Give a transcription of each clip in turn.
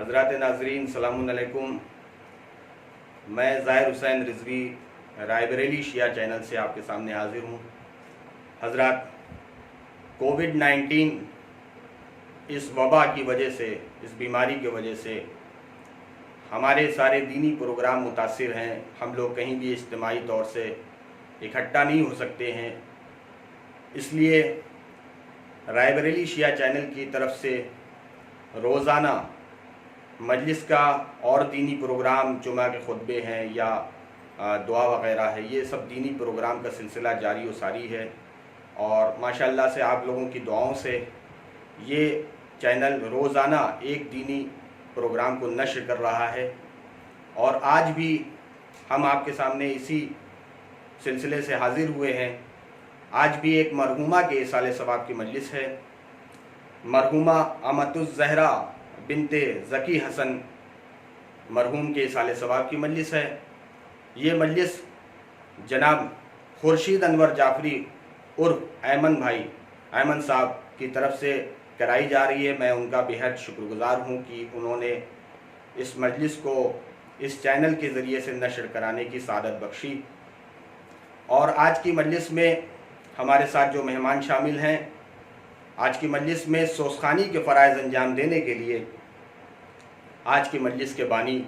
حضرات ناظرین السلام علیکم. میں ظاہر حسین رضوی رائے بریلی شیعہ چینل سے آپ کے سامنے حاضر ہوں. حضرات، کووڈ-19 اس وبا کی وجہ سے، اس بیماری کی وجہ سے ہمارے سارے دینی پروگرام متاثر ہیں. ہم لوگ کہیں بھی اجتماعی طور سے اکٹھا نہیں ہو سکتے ہیں. اس لیے رائے بریلی شیعہ چینل کی طرف سے روزانہ مجلس کا اور دینی پروگرام، جمعہ کے خطبے ہیں یا دعا وغیرہ ہے، یہ سب دینی پروگرام کا سلسلہ جاری و ساری ہے. اور ماشاءاللہ سے آپ لوگوں کی دعاؤں سے یہ چینل روزانہ ایک دینی پروگرام کو نشر کر رہا ہے. اور آج بھی ہم آپ کے سامنے اسی سلسلے سے حاضر ہوئے ہیں. آج بھی ایک مرحومہ کے ایصال ثواب کی مجلس ہے. مرحومہ امۃ الزہرا بنت ذکی حسن مرحوم کے ایصال ثواب کی مجلس ہے. یہ مجلس جناب خورشید انور جعفری عرف ایمن صاحب کی طرف سے کرائی جا رہی ہے. میں ان کا بہت شکر گزار ہوں کہ انہوں نے اس مجلس کو اس چینل کے ذریعے سے نشر کرانے کی سعادت بخشی. اور آج کی مجلس میں ہمارے ساتھ جو مہمان شامل ہیں، آج کی مجلس میں سوسخانی کے فرائض انجام دینے کے لیے آج کی مجلس کے بانی،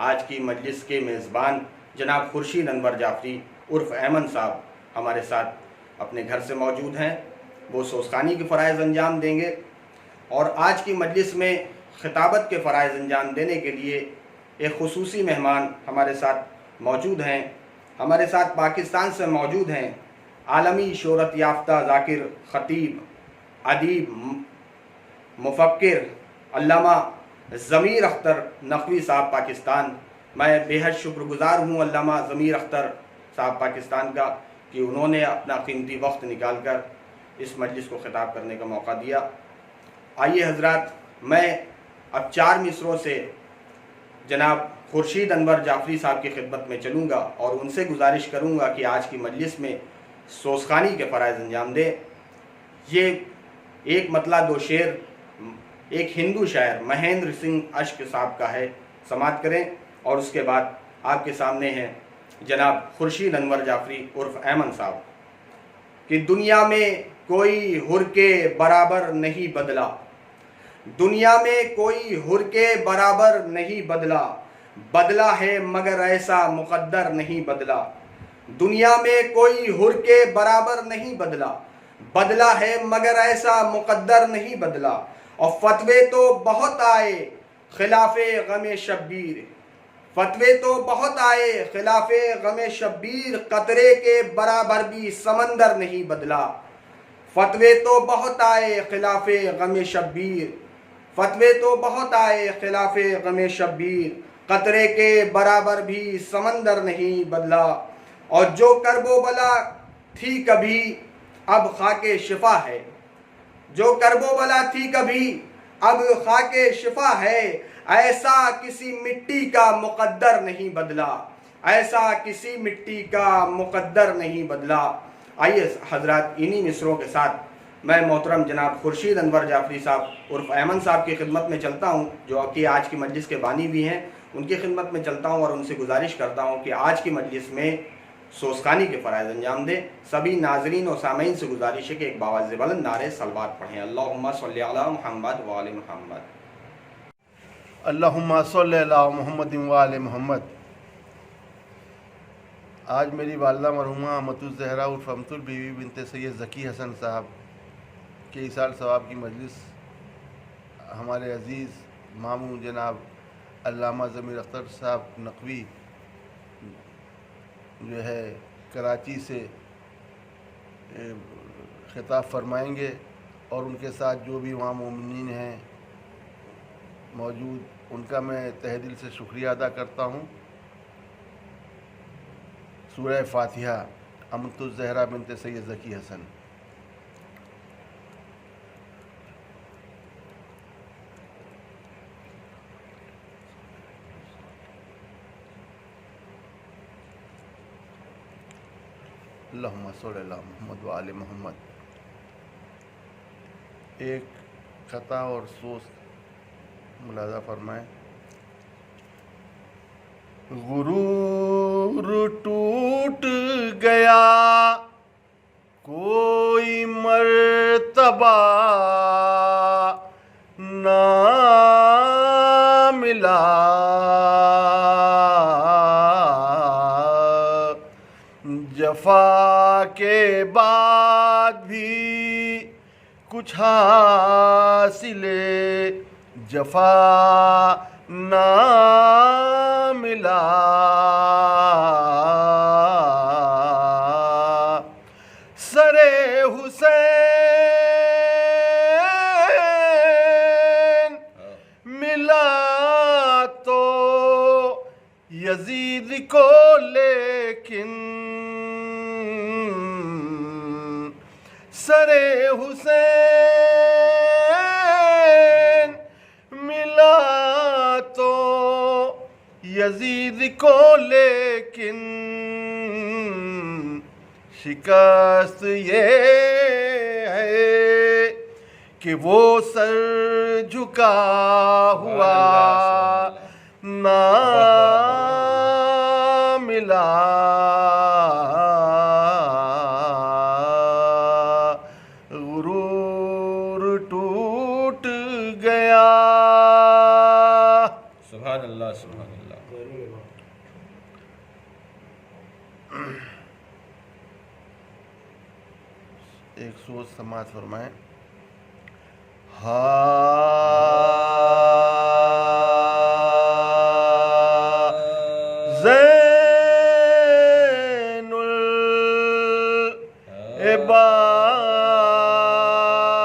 آج کی مجلس کے میزبان جناب خورشید انور جعفری عرف ایمن صاحب ہمارے ساتھ اپنے گھر سے موجود ہیں. وہ سوسخانی کے فرائض انجام دیں گے. اور آج کی مجلس میں خطابت کے فرائض انجام دینے کے لیے ایک خصوصی مہمان ہمارے ساتھ موجود ہیں. ہمارے ساتھ پاکستان سے موجود ہیں عالمی شہرت یافتہ ذاکر، خطیب، ادیب، مفکر علامہ ضمیر اختر نقوی صاحب پاکستان. میں بےحد شکر گزار ہوں علامہ ضمیر اختر صاحب پاکستان کا کہ انہوں نے اپنا قیمتی وقت نکال کر اس مجلس کو خطاب کرنے کا موقع دیا. آئیے حضرات، میں اب 4 مصروں سے جناب خورشید انور جعفری صاحب کی خدمت میں چلوں گا اور ان سے گزارش کروں گا کہ آج کی مجلس میں سوسخانی کے فرائض انجام دیں. یہ ایک مطلع 2 شعر ایک ہندو شاعر مہیندر سنگھ اشک صاحب کا ہے، سماعت کریں. اور اس کے بعد آپ کے سامنے ہیں جناب خورشید انور جعفری عرف ایمن صاحب. کہ دنیا میں کوئی حر کے برابر نہیں بدلا، دنیا میں کوئی حر کے برابر نہیں بدلا، بدلا ہے مگر ایسا مقدر نہیں بدلا. دنیا میں کوئی حر کے برابر نہیں بدلا، بدلا ہے مگر ایسا مقدر نہیں بدلا. اور فتوے تو بہت آئے خلاف غم شبیر، فتوے تو بہت آئے خلاف غم شبیر، قطرے کے برابر بھی سمندر نہیں بدلا. فتوے تو بہت آئے خلاف غم شبیر، فتوے تو بہت آئے خلاف غم شبیر، قطرے کے برابر بھی سمندر نہیں بدلا. اور جو کرب و بلا تھی کبھی اب خاک شفا ہے، جو کرب و بلا تھی کبھی اب خاک شفا ہے، ایسا کسی مٹی کا مقدر نہیں بدلا، ایسا کسی مٹی کا مقدر نہیں بدلا. آئیے حضرات، انہی مصروں کے ساتھ میں محترم جناب خورشید انور جعفری صاحب عرف ایمن صاحب کی خدمت میں چلتا ہوں، جو کہ آج کی مجلس کے بانی بھی ہیں. ان کی خدمت میں چلتا ہوں اور ان سے گزارش کرتا ہوں کہ آج کی مجلس میں سوسخانی کے فرائض انجام دیں. سبھی ناظرین و سامعین سے گزارش ہے کہ ایک باواز بلند نعرے صلوات پڑھیں. اللہم صلی علی محمد و آل محمد. اللہم صلی علی محمد و آل محمد. آج میری والدہ مرحومہ امۃ الزہرا عرف امۃ البیوی بنت سید ذکی حسن صاحب کے ایصال ثواب کی مجلس ہمارے عزیز ماموں جناب علامہ ضمیر اختر صاحب نقوی جو ہے کراچی سے خطاب فرمائیں گے. اور ان کے ساتھ جو بھی وہاں مومنین ہیں موجود، ان کا میں تہ دل سے شکریہ ادا کرتا ہوں. سورہ فاتحہ. امۃ الزہرا بنت سید ذکی حسن. اللہم صلی علی محمد و آل محمد. ایک خطا اور سوچ ملاحظہ فرمائیں. غرور ٹوٹ گیا کوئی مرتبہ نہ ملا، جفا کے بعد بھی کچھ حاصل جفا نہ ملا، سرے حسین ملا تو یزید کو، لیکن سرے حسین ملا تو یزید کو، لیکن شکست یہ ہے کہ وہ سر جھکا ہوا نہ ملا، غرور ٹوٹ گیا۔ سبحان اللہ سبحان اللہ۔ ایک سوچ سماعت فرمائیں۔ زین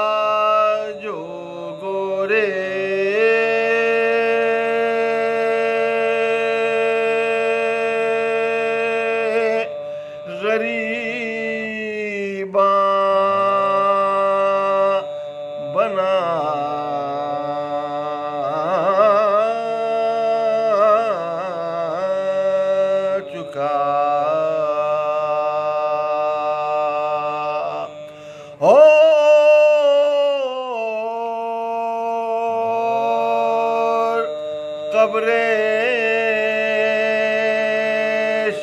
العباد جو گورے غریباں بنا چکا، اور قبر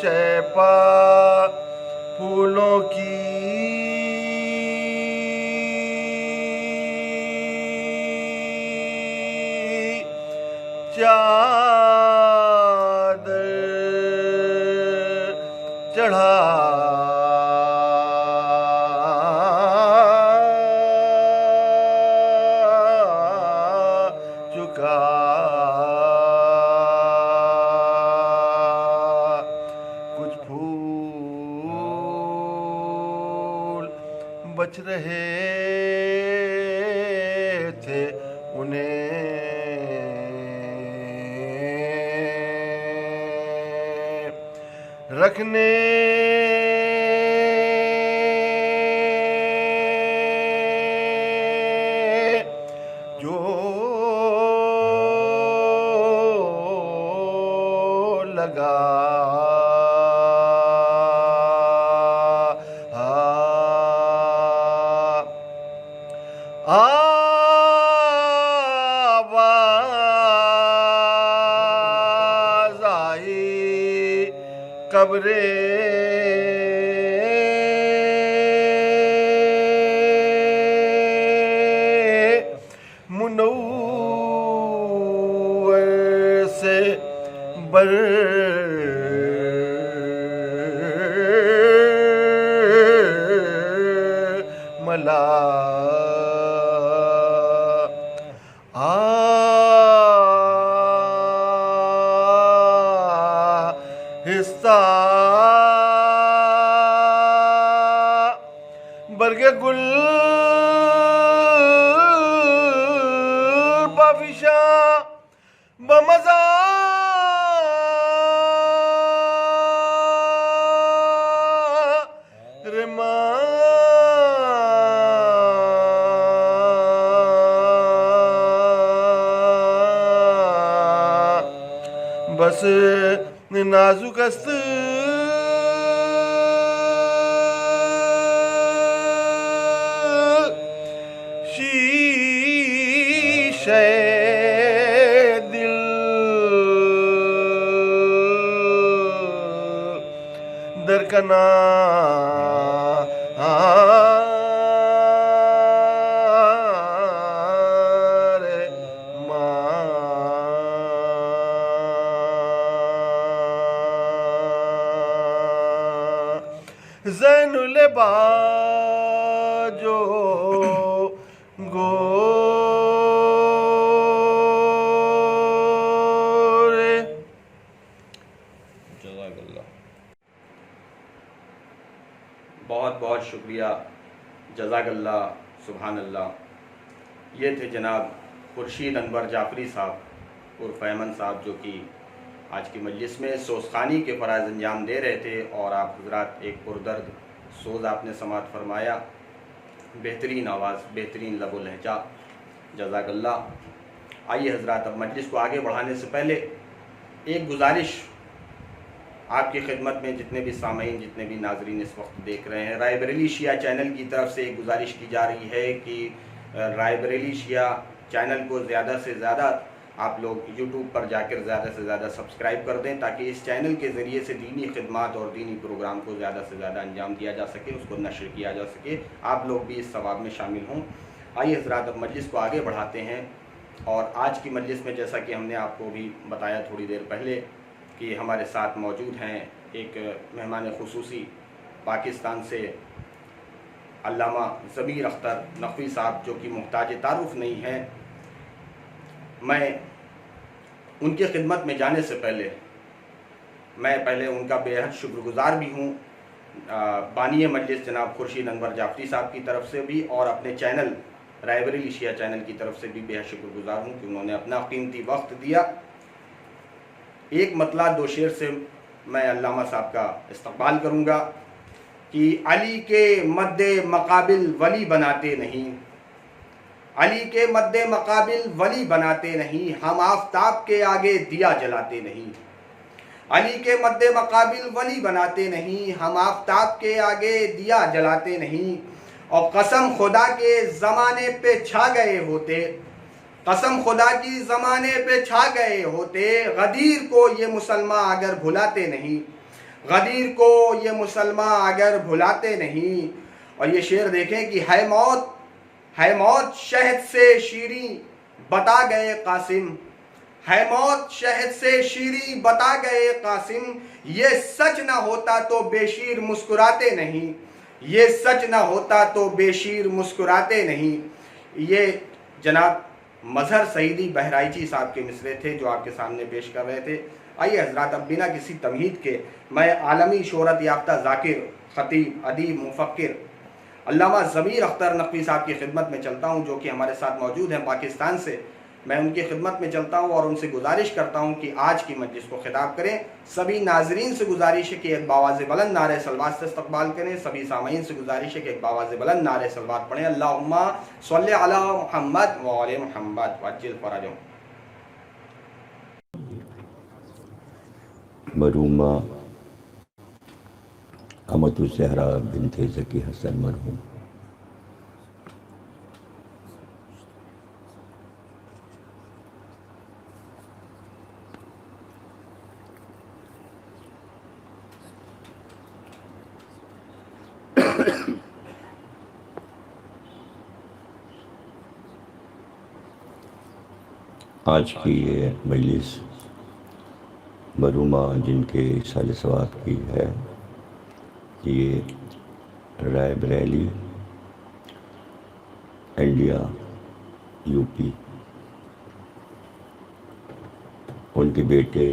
شیپا پھولوں کی چادر چڑھا چکا، کچھ پھول بچ رہے تھے انہیں رکھنے جو لگا آواز آئی قبر منور سے ملا، آہستہ برگ گل بافشاں بمزہ بس نازک است شیشے دل درکنا زین العباجو گورے. جزاک اللہ. بہت بہت شکریہ. جزاک اللہ. سبحان اللہ. یہ تھے جناب خورشید انور جعفری صاحب عرف ایمن صاحب، جو کہ آج کی مجلس میں سوزخانی کے فرائض انجام دے رہے تھے، اور آپ حضرات ایک پردرد سوز آپ نے سماعت فرمایا. بہترین آواز، بہترین لب و لہجہ. جزاک اللہ. آئیے حضرات، اب مجلس کو آگے بڑھانے سے پہلے ایک گزارش آپ کی خدمت میں، جتنے بھی سامعین، جتنے بھی ناظرین اس وقت دیکھ رہے ہیں، رائے بریلی شیعہ چینل کی طرف سے ایک گزارش کی جا رہی ہے کہ رائے بریلی شیعہ چینل کو زیادہ سے زیادہ آپ لوگ یوٹیوب پر جا کر زیادہ سے زیادہ سبسکرائب کر دیں، تاکہ اس چینل کے ذریعے سے دینی خدمات اور دینی پروگرام کو زیادہ سے زیادہ انجام دیا جا سکے، اس کو نشر کیا جا سکے، آپ لوگ بھی اس ثواب میں شامل ہوں. آئیے حضرات، اب مجلس کو آگے بڑھاتے ہیں. اور آج کی مجلس میں جیسا کہ ہم نے آپ کو بھی بتایا تھوڑی دیر پہلے کہ ہمارے ساتھ موجود ہیں ایک مہمان خصوصی پاکستان سے علامہ ضمیر اختر نقوی صاحب، جو کہ محتاج تعارف نہیں ہیں. میں ان کی خدمت میں جانے سے پہلے ان کا بے حد شکر گزار بھی ہوں، بانی مجلس جناب خورشید انور جعفری صاحب کی طرف سے بھی، اور اپنے چینل رائے بریلی شیعہ چینل کی طرف سے بھی بے حد شکر گزار ہوں کہ انہوں نے اپنا قیمتی وقت دیا. ایک مطلع دو شعر سے میں علامہ صاحب کا استقبال کروں گا کہ علی کے مد مقابل ولی بناتے نہیں، علی کے مد مقابل ولی بناتے نہیں، ہم آفتاب کے آگے دیا جلاتے نہیں. علی کے مد مقابل ولی بناتے نہیں، ہم آفتاب کے آگے دیا جلاتے نہیں. اور قسم خدا کے زمانے پہ چھا گئے ہوتے، قسم خدا کی زمانے پہ چھا گئے ہوتے، غدیر کو یہ مسلمان اگر بھلاتے نہیں، غدیر کو یہ مسلمان اگر بھلاتے نہیں. اور یہ شعر دیکھیں کہ ہے موت شہد سے شیریں بتا گئے قاسم، ہے موت شہد سے شیریں بتا گئے قاسم، یہ سچ نہ ہوتا تو بے شیر مسکراتے نہیں، یہ سچ نہ ہوتا تو بے شیر مسکراتے نہیں. یہ جناب مظہر سعیدی بہرائچی صاحب کے مصرے تھے جو آپ کے سامنے پیش کر رہے تھے. آئیے حضرات، اب بنا کسی تمہید کے میں عالمی شہرت یافتہ ذاکر، خطیب، ادیب، مفکر علامہ ضمیر اختر نقوی صاحب کی خدمت میں چلتا ہوں، جو کہ ہمارے ساتھ موجود ہیں پاکستان سے. میں ان کی خدمت میں چلتا ہوں اور ان سے گزارش کرتا ہوں کہ آج کی مجلس کو خطاب کریں. سبھی ناظرین سے گزارش ہے کہ ایک باواز بلند نعرہ صلوات سے استقبال کریں. سبھی سامعین سے گزارش ہے کہ ایک باواز بلند نعرہ صلوات پڑھیں. اللہم صلی علی محمد و آل محمد وعجل فرجہم. مرحومہ امۃ الزہرا بنت ذکی حسن مرحوم، آج کی یہ مجلس مرحومہ جن کے سال ثواب کی ہے، یہ Rae Bareli India U P, ان کے بیٹے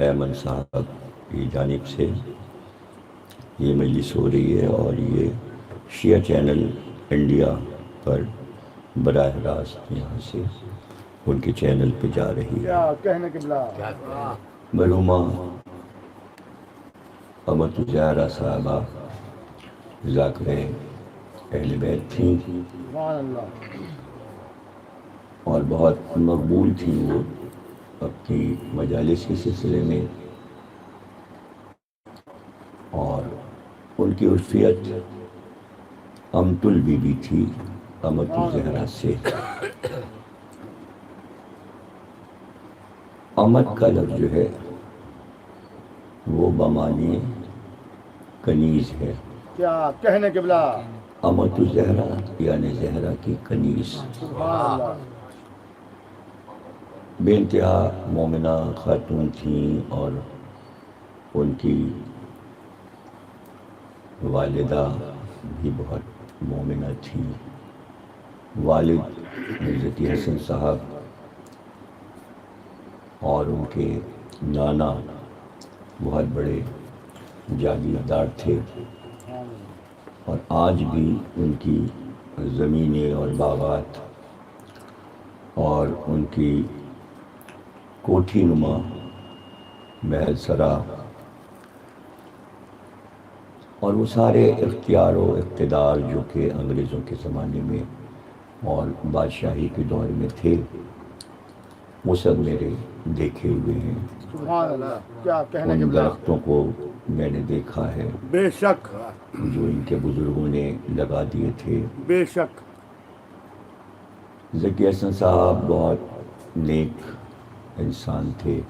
ایمن صاحب کی جانب سے یہ مجلس ہو رہی ہے، اور یہ شیعہ چینل انڈیا پر براہ راست یہاں سے ان کے چینل پہ جا رہی ہے. مرحومہ امۃ الزہرا صاحبہ ذاکر اہل بیت تھیں اور بہت مقبول تھیں وہ اپنی مجالس کے سلسلے میں، اور ان کی عرفیت امت البی بھی تھی امۃ الزہرا سے. امت کا لفظ جو ہے وہ بمانی کنیز ہے. کیا کہنے قبلہ. امت الزہرا یعنی زہرا کی کنیز. سبحان اللہ. بے انتہا مومنہ خاتون تھیں اور ان کی والدہ بھی بہت مومنہ تھیں. والد حضرت حسن صاحب اور ان کے نانا بہت بڑے جاگیردار تھے اور آج بھی ان کی زمینیں اور باغات اور ان کی کوٹھی نما محل سرا اور وہ سارے اختیار و اقتدار جو کہ انگریزوں کے زمانے میں اور بادشاہی کے دور میں تھے وہ سب میرے دیکھے ہوئے ہیں. سبحان اللہ. کیا کہنے ان قبلہ. درختوں کو میں نے دیکھا ہے بے شک جو ان کے بزرگوں نے لگا دیے تھے. بے شک. ذکی حسن صاحب بہت نیک انسان تھے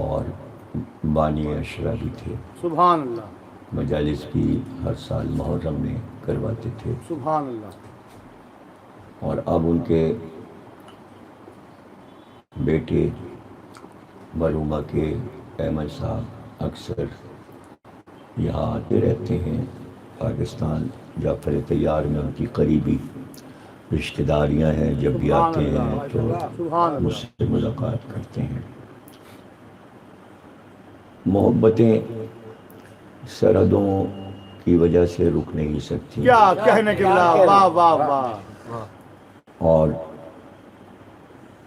اور بانی اشرا بھی تھے. سبحان اللہ. مجالس بھی ہر سال محرم میں کرواتے تھے. سبحان اللہ. اور اب ان کے بیٹے مرحومہ کے احمد صاحب اکثر یہاں آتے رہتے ہیں. پاکستان جعفر طیار میں ان کی قریبی رشتہ داریاں ہیں. جب بھی آتے ہیں تو مجھ سے ملاقات کرتے ہیں. محبتیں سرحدوں کی وجہ سے رک نہیں سکتی. کیا کہنے قبلہ. واہ واہ واہ. اور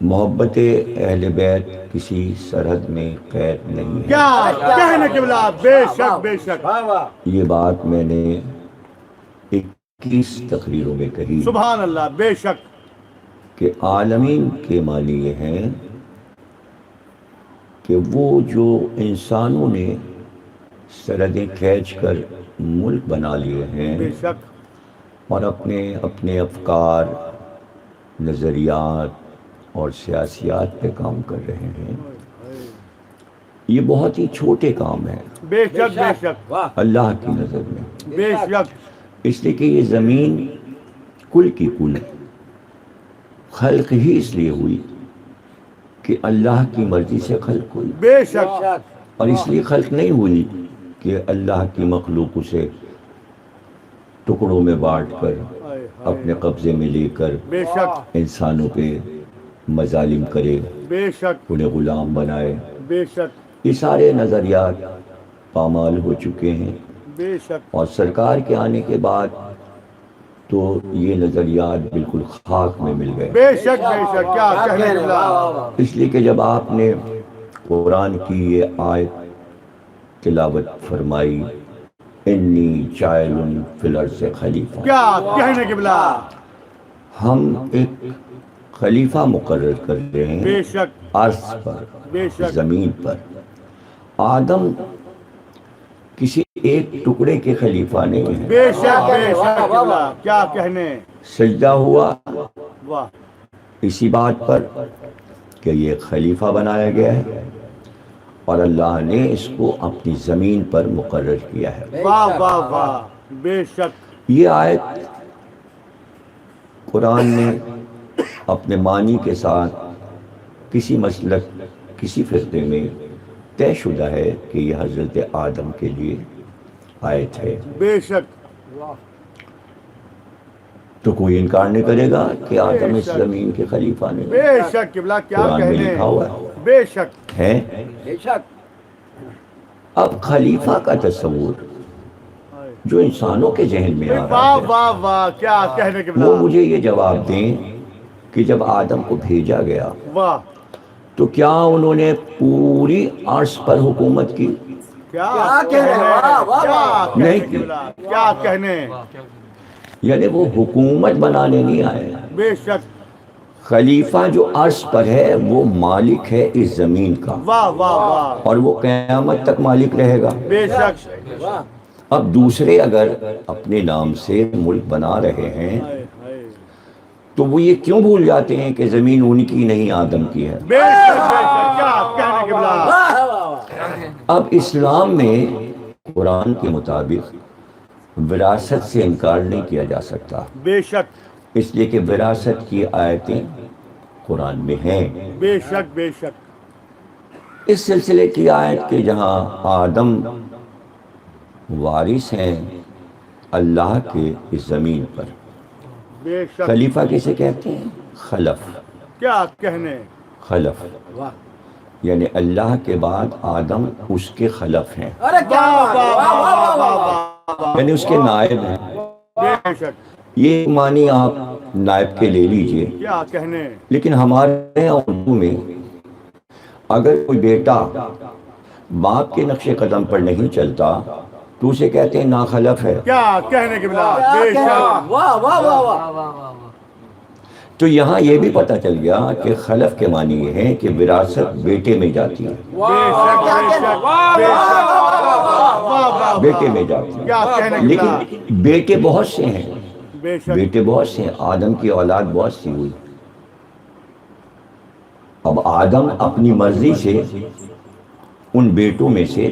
محبت اہل بیت کسی سرحد میں قید نہیں ہے. کیا کہنے قبلہ. بے شک بے شک. یہ بات میں نے 21 تقریروں میں کہی سبحان اللہ. بے شک. کہ عالمین کے معنی یہ ہیں کہ وہ جو انسانوں نے سرحدیں کھینچ کر ملک بنا لیے ہیں بے شک. اور اپنے اپنے افکار نظریات اور سیاسیات پہ کام کر رہے ہیں، یہ بہت ہی چھوٹے کام ہیں بے شک بے شک. اللہ کی نظر میں. بے شک. اس لیے کہ یہ زمین کل کی کل خلق ہی اس لیے ہوئی کہ اللہ کی مرضی سے خلق ہوئی. بے شک. اور اس لیے خلق نہیں ہوئی کہ اللہ کی مخلوق اسے ٹکڑوں میں بانٹ کر اپنے قبضے میں لے کر بے شک. انسانوں پہ مظالم کرے، بے شک. انہیں غلام بنائے. بے شک. یہ سارے نظریات پامال ہو چکے ہیں بے شک. اور سرکار کے آنے کے بعد تو یہ نظریات بالکل خاک میں مل گئے. بے شک بے شک. کیا کہنے قبلہ. اس لیے کہ جب آپ نے قرآن کی یہ آیت تلاوت فرمائی انی جاعل فی الارض خلیفہ، کیا کہنے قبلہ. ہم ایک خلیفہ مقرر کر رہے ہیں بے شک. عرض پر، بے شک. زمین پر. آدم کسی ایک ٹکڑے کے خلیفہ نہیں ہے. بے شک بے شک قبلہ. کیا کہنے. سجدہ ہوا واہ. اسی بات پر کہ یہ خلیفہ بنایا گیا ہے اور اللہ نے اس کو اپنی زمین پر مقرر کیا ہے. واہ واہ واہ. بے شک. یہ آیت قرآن نے اپنے معنی کے ساتھ کسی مسلک کسی فرقے میں طے شدہ ہے کہ یہ حضرت آدم کے لیے آیت ہے. بے شک. تو کوئی انکار نہیں کرے گا کہ آدم اس زمین کے خلیفہ نہیں. بے شک قبلہ. کیا قرآن میں کہنے. لکھا ہوا ہے. بے شک. ہے. بے شک. اب خلیفہ کا تصور جو انسانوں کے ذہن میں آ واہ رہا ہے واہ واہ. کیا کہنے قبلہ. وہ مجھے یہ جواب دیں کہ جب آدم کو بھیجا گیا واہ. تو کیا انہوں نے پوری عرض پر حکومت کی؟ کیا کہنے. کیا نہیں کہنے کی. قبلہ. کیا کہنے. یعنی وہ حکومت بنانے نہیں آئے. بے شک. خلیفہ جو عرض پر ہے وہ مالک ہے اس زمین کا واہ واہ واہ. اور وہ قیامت تک مالک رہے گا. بے شک. اب دوسرے اگر اپنے نام سے ملک بنا رہے ہیں تو وہ یہ کیوں بھول جاتے ہیں کہ زمین ان کی نہیں آدم کی ہے؟ بے شک. کیا کہنے قبلہ. اب اسلام میں قرآن کے مطابق وراثت سے انکار نہیں کیا جا سکتا، بے شک اس لیے کہ وراثت کی آیتیں قرآن میں ہیں۔ بے شک بے شک اس سلسلے کی آیت کہ جہاں آدم وارث ہیں اللہ کے اس زمین پر، بے شک خلیفہ کسے کہتے ہیں؟ خلف، کیا کہنے خلف یعنی اللہ کے بعد آدم اس کے خلف ہیں، واہ واہ واہ واہ واہ یعنی اس کے نائب ہیں۔ بے شک یہ معنی آپ نائب کے لے لیجئے، کیا کہنے لیکن ہمارے یہاں اردو میں اگر کوئی بیٹا باپ کے نقش قدم پر نہیں چلتا تو اسے کہتے ہیں ناخلف ہے۔ کیا کہنے کے بلا بے شک واہ واہ واہ واہ، تو یہاں یہ بھی پتہ چل گیا کہ خلف کے معنی یہ ہے کہ وراثت بیٹے میں جاتی ہے، بے شک بے شک بے شک واہ واہ بیٹے میں جاتی ہے، کیا کہنے کے بلا لیکن بیٹے بہت سے ہیں، بے شک بیٹے بہت سے ہیں، آدم کی اولاد بہت سی ہوئی۔ اب آدم اپنی مرضی سے ان بیٹوں میں سے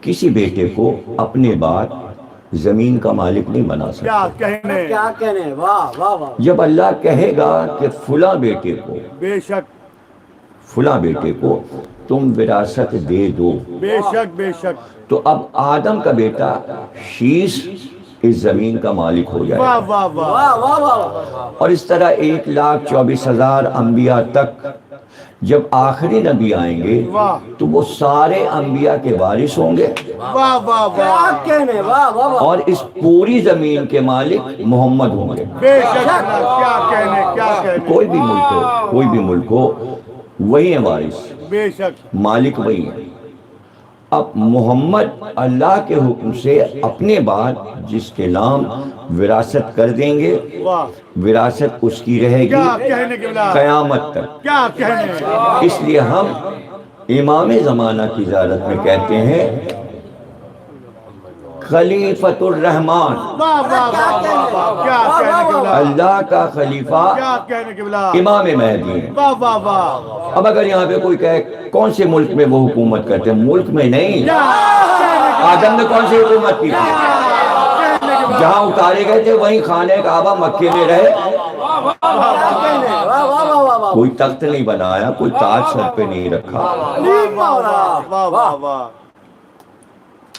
کسی بیٹے کو اپنے بعد زمین کا مالک نہیں بنا سکتا۔ کیا کہنے کیا کہنے، واہ واہ واہ، جب اللہ کہے گا کہ فلاں بیٹے کو، بے شک فلاں بیٹے کو تم وراثت دے دو، بے شک بے شک تو اب آدم کا بیٹا شیش اس زمین کا مالک ہو جائے واہ گا، واہ واہ واہ واہ واہ، اور اس طرح 1,24,000 انبیاء تک جب آخری نبی آئیں گے واہ تو وہ سارے انبیاء کے وارث ہوں گے، واہ واہ کیا واہ کہنے، واہ واہ واہ، اور اس پوری زمین کے مالک محمد ہوں گے۔ بے شک کیا کہنے کیا کہنے کوئی بھی ملک ہو، کوئی بھی ملک ہو، وہی ہے وارث، بے شک مالک وہی ہے۔ اب محمد اللہ کے حکم سے اپنے بعد جس کے نام وراثت کر دیں گے، واہ وراثت اس کی رہے کیا گی کہنے کے بلا قیامت تک۔ کیا کہنے اس لیے ہم امام زمانہ کی زیارت میں کہتے ہیں خلیفۃ الرحمان، واہ واہ واہ واہ واہ کیا کہنے کے بلا اللہ کا خلیفہ کیا کہنے کے بلا امام مہدی ہے۔ واہ واہ واہ اب اگر یہاں پہ کوئی کہے کون سے ملک میں وہ حکومت کرتے ہیں، ملک میں نہیں، آدم نے کون سی حکومت کی تھی؟ جہاں اتارے گئے تھے وہیں خانہ کعبہ مکے میں رہے، کیا کہنے، واہ واہ واہ واہ واہ، کوئی تخت نہیں بنایا، کوئی تاج سر پہ نہیں رکھا۔ واہ واہ واہ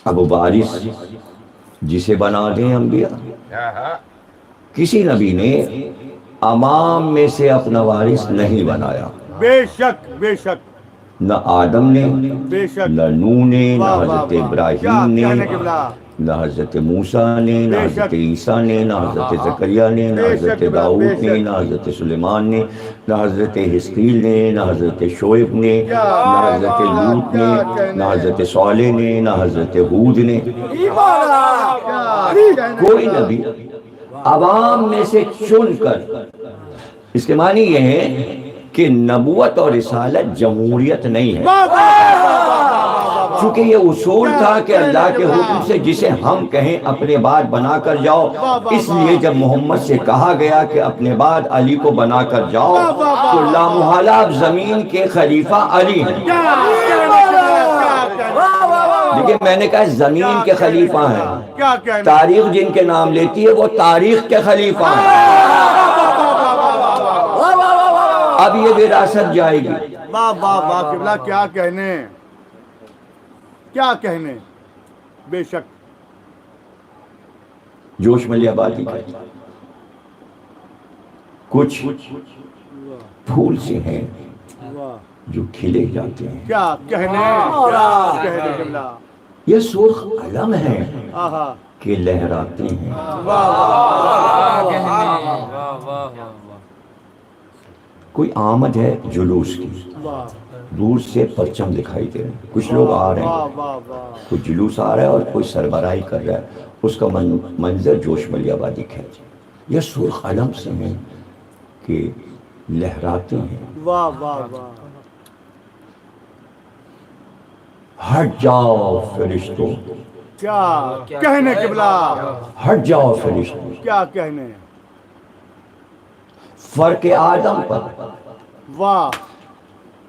اب وارث جسے بنا دیں انبیاء، کسی نبی نے امام میں سے اپنا وارث نہیں بنایا، بے شک بے شک نہ آدم نے، بے شک نہ نوح نے، نہ واہ واہ حضرت واہ ابراہیم کیا کہنے نے، کے بلا نہ حضرت موسیٰ نے، نہ بے حضرت شک عیسیٰ نے، نہ حضرت زکریا نے، نہ بے حضرت شک، داؤد بے نے، شک۔ نہ حضرت سلیمان نے، نہ حضرت حزقیل نے، نہ حضرت شعیب نے، کیا نہ حضرت لوط نے، نہ حضرت صالح نے، نہ حضرت ہود نے۔ کوئی نبی عوام میں سے چن کر، اس کے معنی یہ ہے کہ نبوت اور رسالت جمہوریت نہیں ہے، چونکہ یہ اصول تھا کہ اللہ کے حکم سے جسے ہم کہیں اپنے بعد بنا کر جاؤ، اس لیے جب محمد سے کہا گیا کہ اپنے بعد علی کو بنا کر جاؤ تو لامحالہ اب زمین کے خلیفہ علی ہیں۔ لیکن میں نے کہا زمین کے خلیفہ ہیں، کیا کہنے تاریخ جن کے نام لیتی ہے وہ تاریخ کے خلیفہ ہیں۔ اب یہ وراثت جائے گی۔ واہ واہ واہ قبلہ کیا کہنے کیا کہنے بے شک جوش ملیہ آبادی کہتے ہیں کچھ پھول سے ہیں جو کھلے جاتے ہیں، کیا کہنے کیا کہنے قبلہ یہ سرخ علم ہے آہا کہ لہراتے ہیں۔ کوئی آمد ہے جلوس کی، دور سے پرچم دکھائی دے رہے ہیں، کچھ لوگ آ رہے ہیں، کوئی جلوس آ رہا ہے اور کوئی سربراہی کر رہا ہے، اس کا منظر جوش ملیہ آبادی کھینچے۔ یہ سرخ علم سے ہیں کہ لہراتے ہیں۔ واہ واہ واہ ہٹ جاؤ فرشتوں، کیا کہنے قبلہ ہٹ جاؤ فرشتوں، کیا کہنے فرق آدم پر واہ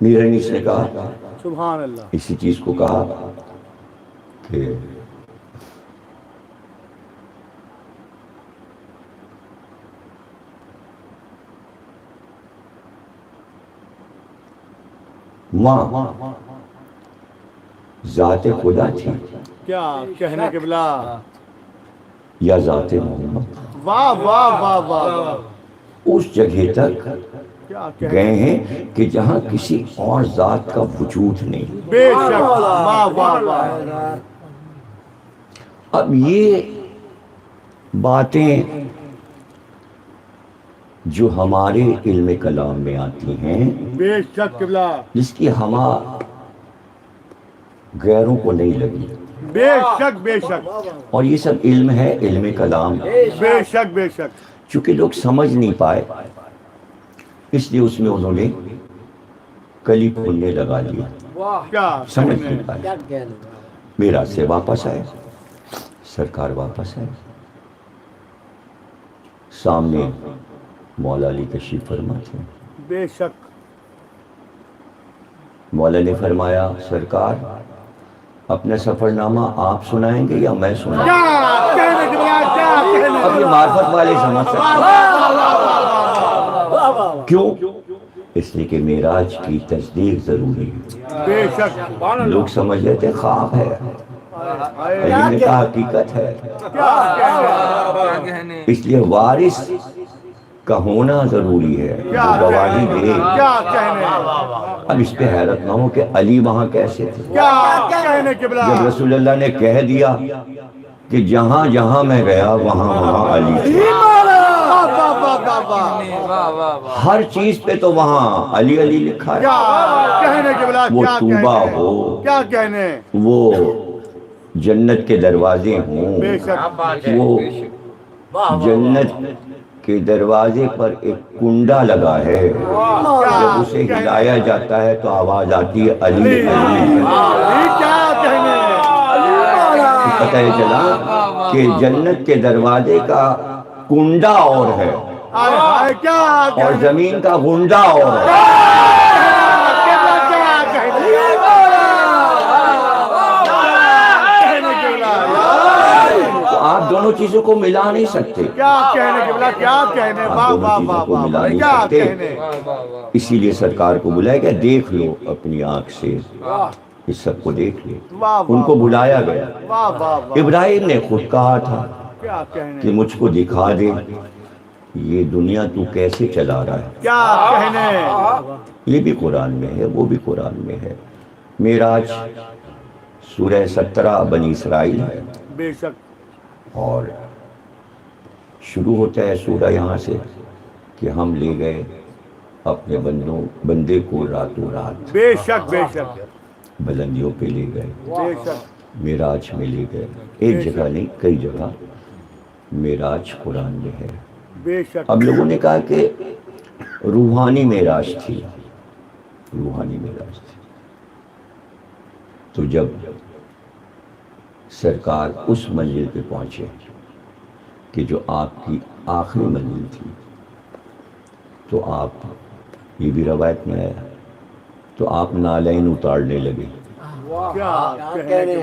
میر انیس نے کہا سبحان اللہ. اسی چیز کو کہا کہ وہاں ذات خدا تھی کیا کہنے قبلہ. یا ذات محمد، واہ واہ واہ واہ واہ. اس جگہ تک کیا کہنے. گئے ہیں کہ جہاں کسی اور ذات کا وجود نہیں. بے شک. واہ واہ واہ. اب یہ باتیں جو ہمارے علم کلام میں آتی ہیں، بے شک قبلہ. جس کی ہوا غیروں کو نہیں لگی، بے شک بے شک. اور یہ سب علم ہے، علم کلام. بے شک بے شک. چونکہ لوگ سمجھ نہیں پائے، اس لیے اس میں انہوں نے کلی کھولنے لگا لیا، کیا سمجھ کہنے. نہیں پائے. میرا سے واپس آئے، سرکار واپس آئے، سامنے مولا علی تشریف فرما تھے. بے شک. مولا نے فرمایا سرکار اپنا سفر نامہ آپ سنائیں گے یا میں سناؤں؟ کیا کہنے قبلہ. کیا کہنے. اب یہ معرفت والے سمجھ سکتے ہیں. کیوں؟ اس لیے کہ معراج کی تصدیق ضروری ہے. بے شک. لوگ سمجھ لیتے خواب ہے، علی نے کہا حقیقت ہے. کیا کہنے. اس لیے وارث کا ہونا ضروری ہے جو گواہی دے. کیا کہنے. اب اس پہ حیرت نہ ہو کہ علی وہاں کیسے تھے. کیا کہنے قبلہ. جب رسول اللہ نے کہہ دیا کہ جہاں جہاں میں گیا وہاں وہاں علی تھے، ہر چیز پہ تو وہاں علی علی لکھا ہے. کیا کہنے قبلہ. وہ کیا طوبہ کہنے. ہو، کیا کہنے. وہ جنت کے دروازے ہوں، بے شک. وہ جنت کے دروازے پر ایک کنڈا لگا ہے، جب اسے ہلایا جاتا ہے تو آواز آتی ہے علی علی. کیا کہنے. پتہ یہ چلا کہ جنت کے دروازے کا کنڈا اور ہے کیا اور زمین کا گنڈا اور ہے. تو آپ دونوں چیزوں کو ملا نہیں سکتے. کیا کہنے قبلہ. کیا کہنے. واہ واہ واہ واہ. کیا کہنے. اسی لیے سرکار کو بلایا گیا، دیکھ لو اپنی آنکھ سے، اس سب کو دیکھ لو. واہ ان کو بلایا گیا. واہ واہ واہ. ابراہیم نے خود کہا تھا کیا کہنے. کہ مجھ کو دکھا دے یہ دنیا تو کیسے چلا رہا ہے. کیا کہنے. یہ بھی قرآن میں ہے، وہ بھی قرآن میں ہے. معراج سورہ 17 بنی اسرائیل ہے، بے شک. اور شروع ہوتا ہے سورہ یہاں سے کہ ہم لے گئے اپنے بندے کو راتوں رات، بے شک بے شک. بلندیوں پہ لے گئے، بے شک. معراج میں لے گئے. ایک جگہ نہیں، کئی جگہ معراج قرآن میں ہے. بے شک. اب لوگوں نے کہا کہ روحانی معراج تھی، روحانی معراج تھی. تو جب سرکار اس منزل پہ پہنچے کہ جو آپ کی آخری منزل تھی، تو آپ، یہ بھی روایت میں ہے، تو آپ نالین اتارنے لگے. کیا کہنے.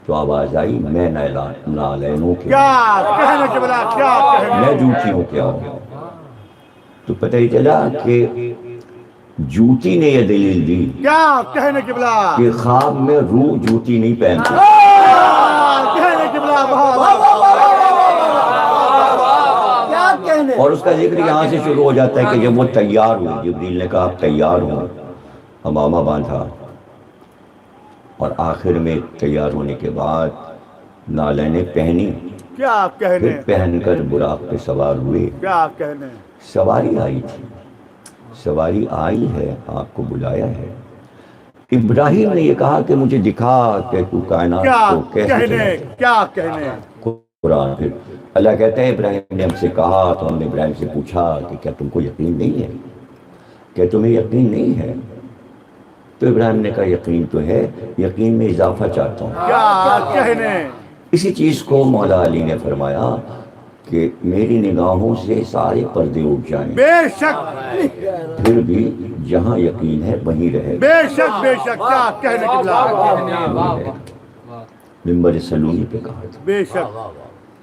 تو آواز آئی میں نالینوں کے، کیا کہنے قبلہ. کیا کہنے. میں جوتیوں کیا ہوں. تو پتہ ہی چلا کہ جوتی نے یہ دلیل دی کیا کہنے قبلہ. کہ خواب میں روح جوتی نہیں پہنتی. کہنے قبلہ. کیا کہنے. اور اس کا ذکر یہاں سے شروع ہو جاتا ہے کہ جب وہ تیار ہوئے، جبریل نے کہا آپ تیار ہوں، امامہ باندھا، اور آخر میں تیار ہونے کے بعد نالینیں پہنی، کیا کہنے. پھر پہن کر براق پہ سوار ہوئے. کیا کہنے. سواری آئی تھی، سواری آئی ہے، آپ کو بلایا ہے. ابراہیم نے یہ کہا کہ مجھے دکھا کہ تو کائنات کیا کو کیسے کہنے. چلاتا. کیا کہنے. قرآن پھر اللہ کہتا ہے ابراہیم نے ہم سے کہا، تو ہم نے ابراہیم سے پوچھا کہ کیا تم کو یقین نہیں ہے، کیا تمہیں یقین نہیں ہے؟ تو ابراہیم نے کہا یقین تو ہے، یقین میں اضافہ چاہتا ہوں. کیا کہنے. اسی چیز کو مولا علی نے فرمایا کہ میری نگاہوں سے سارے پردے اٹھ جائیں، بے شک پھر بھی جہاں یقین ہے وہیں رہے بے شک کیا کہنے قبلہ ممبر سلونی پہ کہا تھا۔ بے شک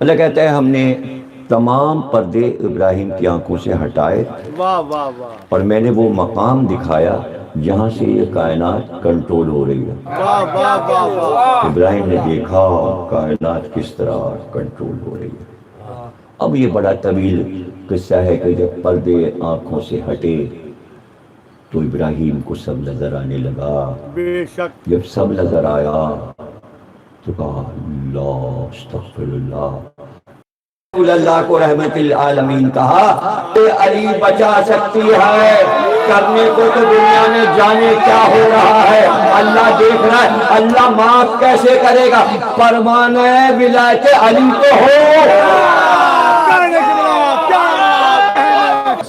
اللہ کہتا ہے ہم نے تمام پردے ابراہیم کی آنکھوں سے ہٹائے واہ واہ واہ اور میں نے وہ مقام دکھایا جہاں سے یہ کائنات کنٹرول ہو رہی ہے۔ واہ واہ واہ واہ ابراہیم نے دیکھا کائنات کس طرح کنٹرول ہو رہی ہے۔ اب یہ بڑا طویل قصہ ہے کہ جب پردے آنکھوں سے ہٹے تو ابراہیم کو سب نظر آنے لگا۔ بے شک جب سب نظر آیا تو کہا اللہ استغفر اللہ۔ اللہ کو رحمت العالمین کہا کہ علی بچا سکتی ہے، کرنے کو تو دنیا میں جانے کیا ہو رہا ہے، اللہ دیکھ رہا ہے، اللہ معاف کیسے کرے گا، فرمانے ولایت علی تو ہو۔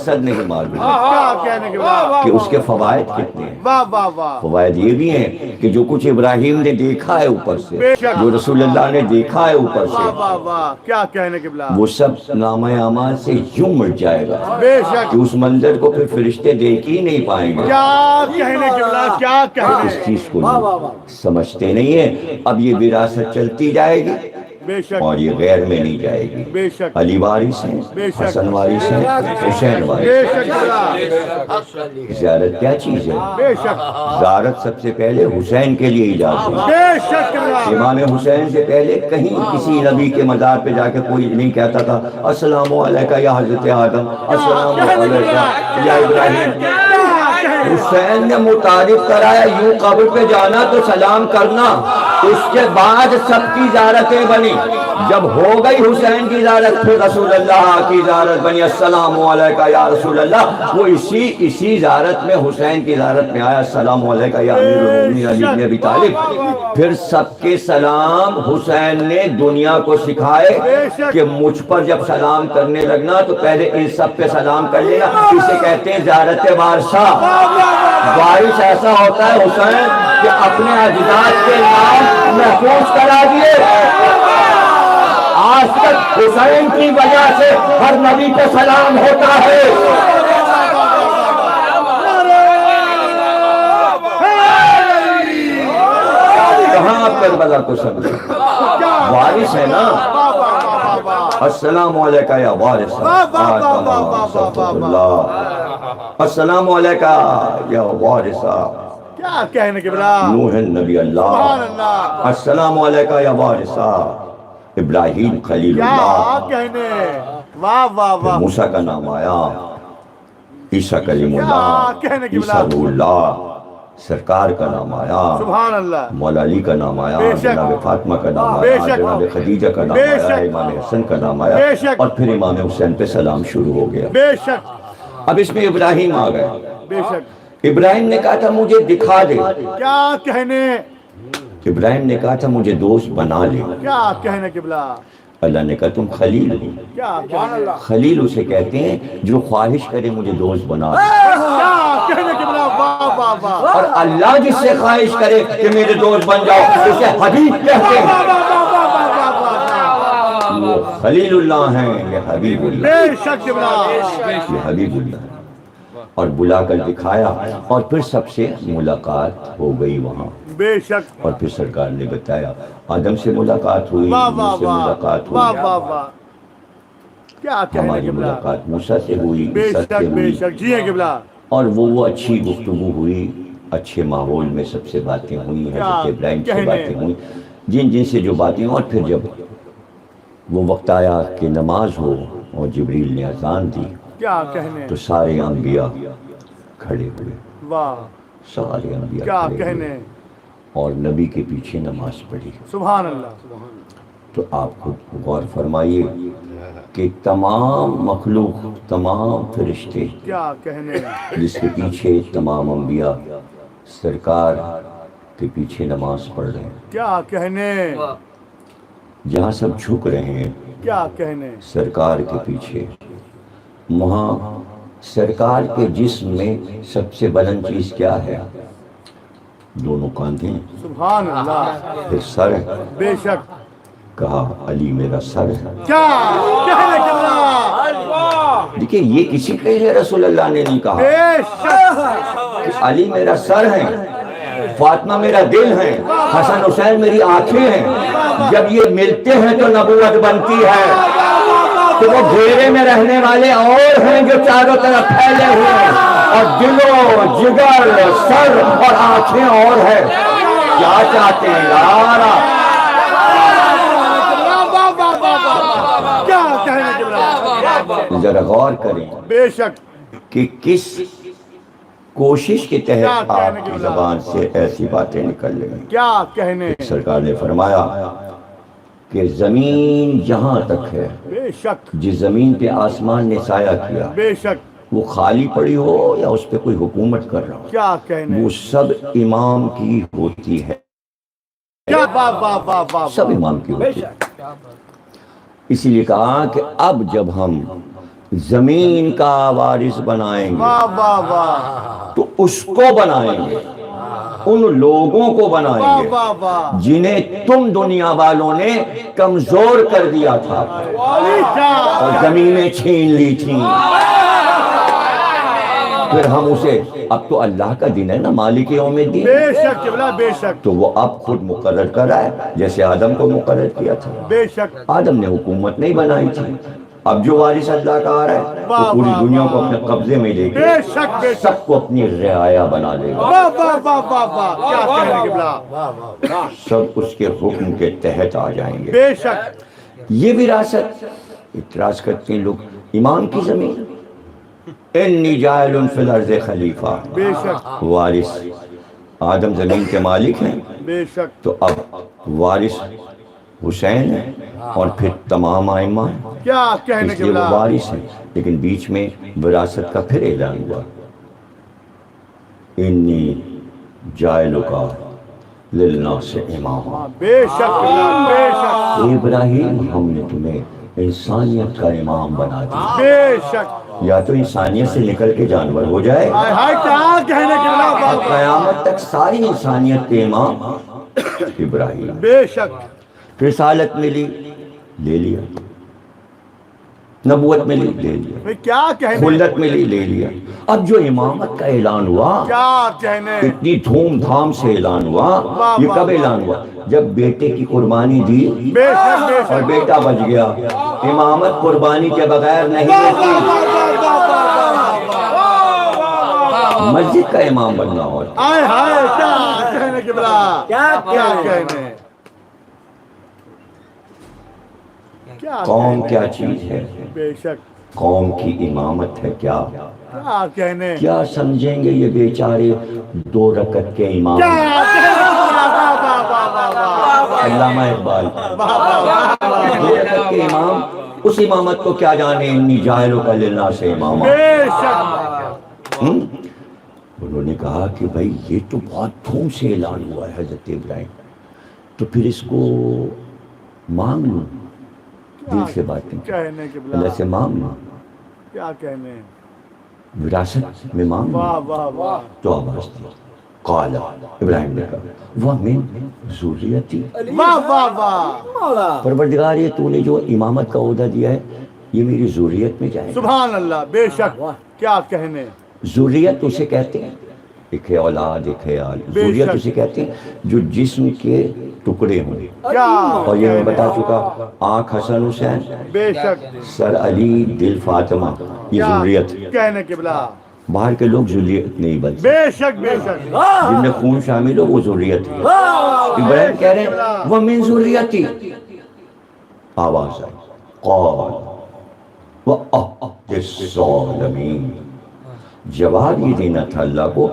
صدمے کی مار بھی کہ اس کے فوائد کتنے ہیں۔ واہ واہ واہ فوائد یہ بھی ہیں کہ جو کچھ ابراہیم نے دیکھا ہے اوپر سے، جو رسول اللہ نے دیکھا ہے اوپر سے، واہ واہ کیا کہنے قبلہ وہ سب نامہ اعمال سے یوں مٹ جائے گا بے شک کہ اس منظر کو پھر فرشتے دیکھ ہی نہیں پائیں گے۔ کیا کہنے قبلہ کیا اس کہنے چیز کو لوگ سمجھتے نہیں ہیں۔ اب یہ وراثت چلتی جائے گی بے شک اور یہ غیر میں نہیں جائے گی۔ بے شک علی وارث ہیں، بے شک حسن وارث ہیں، حسین بے وارث شک قبلہ ہیں۔ زیارت کیا چیز ہے؟ بے شک زیارت سب سے پہلے حسین کے لیے ایجاد ہوئی۔ بے شک قبلہ امام حسین سے پہلے کہیں کسی نبی کے مزار پہ جا کے کوئی نہیں کہتا تھا السلام علیکہ یا حضرت آدم، السلام علیکہ یا ابراہیم۔ حسین نے متعارف کرایا یوں قبر پہ جانا تو سلام کرنا، اس کے بعد سب کی زیارتیں بنی۔ جب ہو گئی حسین کی زیارت پھر رسول اللہ کی زیارت بنی، السلام علیکہ یا رسول اللہ۔ وہ اسی زیارت میں حسین کی زیارت میں آیا، السلام علیکہ یا امیر المومنین علی بن ابی طالب۔ پھر سب کے سلام حسین نے دنیا کو سکھائے کہ مجھ پر جب سلام کرنے لگنا تو پہلے ان سب پہ سلام کر لینا، اسے کہتے ہیں زیارت وارثہ۔ وارث ایسا ہوتا ہے حسین کہ اپنے اجداد کے نام محفوظ کرا دیے۔ آج تک حسین کی وجہ سے ہر نبی پہ سلام ہوتا ہے۔ کہاں کربلا کو سمجھے؟ وارث ہے نا۔ السلام علیکہ یا وارث اللہ، السلام علیکہ یا وارث کیا کہنے قبلہ نوح نبی سبحان اللہ، اللہ السلام علیکہ یا وارث ابراہیم خلیل کیا اللہ۔ کہنے واہ واہ واہ موسیٰ کا نام آیا، عیسیٰ کلیم کیا اللہ، کہنے کی عیسیٰ بلا روح اللہ، سرکار کا نام آیا، سبحان اللہ مولا علی کا نام آیا، بے شک، جناب فاطمہ کا نام بے آیا، شک، جناب خدیجہ کا نام بے آیا، شک، امام حسن کا نام آیا، بے شک، اور پھر امام حسین پہ سلام شروع ہو گیا۔ بے شک اب اس میں ابراہیم آ گئے۔ بے شک ابراہیم نے کہا تھا مجھے دکھا دے، کیا کہنے ابراہیم نے کہا تھا مجھے دوست بنا لے۔ کیا کہنے قبلہ اللہ نے کہا تم خلیل ہو۔ کیا کہنے خلیل اسے کہتے ہیں جو خواہش کرے مجھے دوست بنا دے، کیا کہنے قبلہ واہ واہ واہ اور اللہ جس سے خواہش کرے کہ میرے دوست بن جاؤ اسے حبیب کہتے ہیں۔ وہ خلیل اللہ ہیں، یہ حبیب اللہ، بے شک قبلہ یہ حبیب اللہ ہے۔ اور بلا کر دکھایا اور پھر سب سے ملاقات ہو گئی وہاں، بے شک اور پھر سرکار نے بتایا آدم سے ملاقات ہوئی، واہ موسیٰ واہ سے واہ ملاقات واہ ہوئی، واہ واہ کیا کہنے ہماری قبلہ ملاقات موسیٰ سے ہوئی، بے عیسیٰ سے شک بے ہوئی، شک جی قبلہ اور وہ اچھی گفتگو ہوئی، اچھے ماحول میں سب سے باتیں ہوئی، حضرت ابراہیم سے کہنے؟ باتیں ہوئی، جن سے جو باتیں، اور پھر جب وہ وقت آیا کہ نماز ہو اور جبریل نے اذان دی کیا کہنے تو سارے انبیاء کھڑے ہوئے، واہ سارے انبیاء کیا کھڑے کہنے ہوئے اور نبی کے پیچھے نماز پڑھی۔ سبحان اللہ تو آپ خود غور فرمائیے کہ تمام مخلوق، تمام فرشتے کیا کہنے جس کے پیچھے تمام انبیاء سرکار کے پیچھے نماز پڑھ رہے ہیں، کیا کہنے جہاں سب جھک رہے ہیں کیا کہنے سرکار کے پیچھے، وہاں سرکار کے جسم میں سب سے بلند چیز کیا ہے؟ دونوں کاندھے، سبحان اللہ پھر سر ہے، بے شک کہا علی میرا سر ہے۔ کیا کہنے دیکھیے یہ کسی کے لیے رسول اللہ نے نہیں کہا بے شک علی میرا سر ہے، فاطمہ میرا دل ہے، حسن حسین میری آنکھیں ہیں، جب یہ ملتے ہیں تو نبوت بنتی ہے۔ تو وہ گھیرے میں رہنے والے اور ہیں جو چاروں طرف پھیلے ہوئے ہیں، اور دلوں جگر سر اور آنکھیں اور ہے۔ کیا چاہتے ہیں یار آپ؟ کیا کہنے کے بعد ذرا غور کریں بے شک کہ کس کوشش کے تحت آپ کی زبان سے ایسی باتیں نکل رہی کیا کہنے ہیں۔ سرکار نے فرمایا کہ زمین جہاں تک ہے، بے شک جس زمین پہ آسمان نے سایہ کیا بے شک وہ خالی پڑی ہو یا اس پہ کوئی حکومت کر رہا ہو، کیا کہنے وہ سب امام کی ہوتی ہے، کیا واہ واہ واہ واہ سب امام کی ہوتی ہے۔ اسی لیے کہا کہ اب جب ہم زمین کا وارث بنائیں گے واہ واہ واہ تو اس کو بنائیں گے، ان لوگوں کو بنائیں واہ گے واہ واہ جنہیں تم دنیا والوں نے کمزور کر دیا تھا علی شاہ اور زمینیں چھین لی تھیں۔ پھر ہم اسے، اب تو اللہ کا دن ہے نا، مالک یوم الدین، بے شک قبلہ بے شک تو وہ اب خود مقرر کر رہا ہے جیسے آدم کو مقرر کیا تھا۔ بے شک آدم نے حکومت نہیں بنائی تھی، اب جو وارث اللہ کا آ رہا ہے وہ پوری دنیا کو اپنے قبضے میں لے کے بے شک بے شک سب کو اپنی رعایا بنا لے گا، واہ واہ واہ واہ واہ کیا کہنے قبلہ سب اس کے حکم کے تحت آ جائیں گے۔ بے شک یہ وراثت، اعتراض کرتے ہیں لوگ، امام کی زمین، انی جاعل فی الارض خلیفہ، بے شک وارث آدم زمین کے مالک ہیں، بے شک تو اب وارث حسین ہے اور پھر تمام ائمہ ہیں، کیا کہنے اس لیے وہ قبلہ وارث ہیں۔ لیکن بیچ میں وراثت کا پھر اعلان ہوا، انی جاعلک للناس اماما، بے شک قبلہ بے شک ابراہیم ہم نے تمہیں انسانیت کا امام بنا دیا، بے شک یا تو انسانیت سے نکل کے جانور ہو جائے ہائے ہائے کیا کہنے قبلہ واہ اور واہ قیامت تک ساری انسانیت کے امام ابراہیم۔ بے شک رسالت ملی، لے لیا، نبوت ملی، لے لیا، بھئی کیا کہنے خلت ملی، لے لیا۔ اب جو امامت کا اعلان ہوا، کیا کہنے اتنی دھوم دھام سے اعلان ہوا، یہ کب اعلان ہوا؟ جب بیٹے کی قربانی دی بے شک بے اور شک بیٹا بچ گیا۔ امامت قربانی کے بغیر نہیں ہوتی، مسجد کا امام بننا ہوتا۔ ہائے ہائے کیا کہنے قبلہ کیا کیا کہنے کہنے کیا قوم کیا چیز ہے؟ بے شک قوم کی امامت ہے کیا؟ کیا کہنے کیا سمجھیں گے یہ بیچارے 2 رکعت کے امام؟ کیا کہنے واہ واہ واہ واہ واہ علامہ اقبال، واہ واہ 2 رکعت کے امام، اس امامت کو کیا جانے، انی جاعلک للناس اماما۔ بے شک انہوں نے کہا کہ بھائی یہ تو بہت دھوم سے اعلان ہوا ہے حضرت ابراہیم، تو پھر اس کو مانگ لوں، دل سے باتیں کہنے قبلہ اللہ سے مانگ لوں، کیا کہنے وراثت میں مانگ واہ لوں۔ واہ واہ تو آواز دی، قال ابراہیم نے کہا وَمِن ذُرِّيَّتِي، واہ واہ واہ مولا پروردگار یہ تو نے جو امامت کا عہدہ دیا ہے یہ میری ذریت میں جائے گا۔ سبحان اللہ بے شک کیا کہنے ذریت اسے کہتے ہیں، ایک ہے اولاد، ایک ہے آل، بے ذریت شک۔ اسے کہتے ہیں جو جسم کے ٹکڑے ہوں، کیا اور یہ میں بتا چکا، آنکھ حسن حسین، بے شک سر علی، دل فاطمہ، یہ کیا ذریت۔ کہنے قبلہ باہر کے لوگ ذریت نہیں بنتے، بے شک بے شک جن میں خون شامل ہو وہ ذریت ہے۔ ابراہیم کہہ رہے ہیں وَمِن ذُرِّيَّتِي، آواز آئی، قال وَأَحْدِ الظَّالِمِينَ، جواب یہ دینا تھا اللہ کو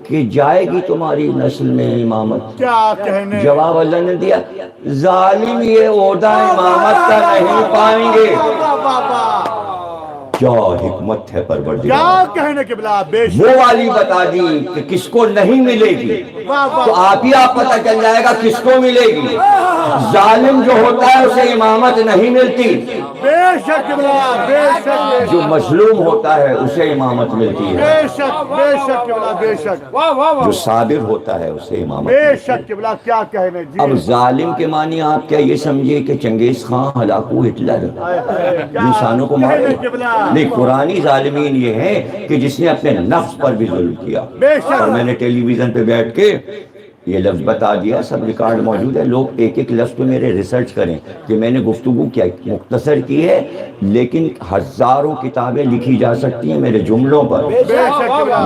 کہ جائے گی تمہاری نسل میں امامت۔ کیا کہنے جواب اللہ نے دیا، ظالم یہ عہدہ امامت کا نہیں پائیں گے۔ واہ واہ واہ کیا حکمت ہے پروردگار، کیا کہنے قبلہ بے شک وہ والی بتا دی کہ کس کو نہیں ملے گی، واہ تو واہ آپ ہی آپ پتہ چل جائے گا کس کو ملے گی۔ ظالم جو ہوتا ہے اسے امامت نہیں ملتی، بے شک قبلہ بے شک جو مظلوم ہوتا ہے اسے امامت ملتی ہے، بے شک بے شک قبلہ بے شک واہ واہ جو صابر ہوتا ہے اسے امامت بے ملتی ہے۔ شک قبلہ کیا کہنے جی اب ظالم کے معنی آپ کیا یہ سمجھے کہ چنگیز خان، ہلاکو، ہٹلر ہائے ہائے، کیا انسانوں کو مارے، کہنے قبلہ نہیں، قرآنی ظالمین یہ ہیں کہ جس نے اپنے نفس پر بھی ظلم کیا. اور میں نے ٹیلی ویژن پہ بیٹھ کے یہ لفظ بتا دیا، سب ریکارڈ موجود ہے، لوگ ایک ایک لفظ پہ میرے ریسرچ کریں کہ میں نے گفتگو کیا مختصر کی ہے، لیکن ہزاروں کتابیں لکھی جا سکتی ہیں میرے جملوں پر.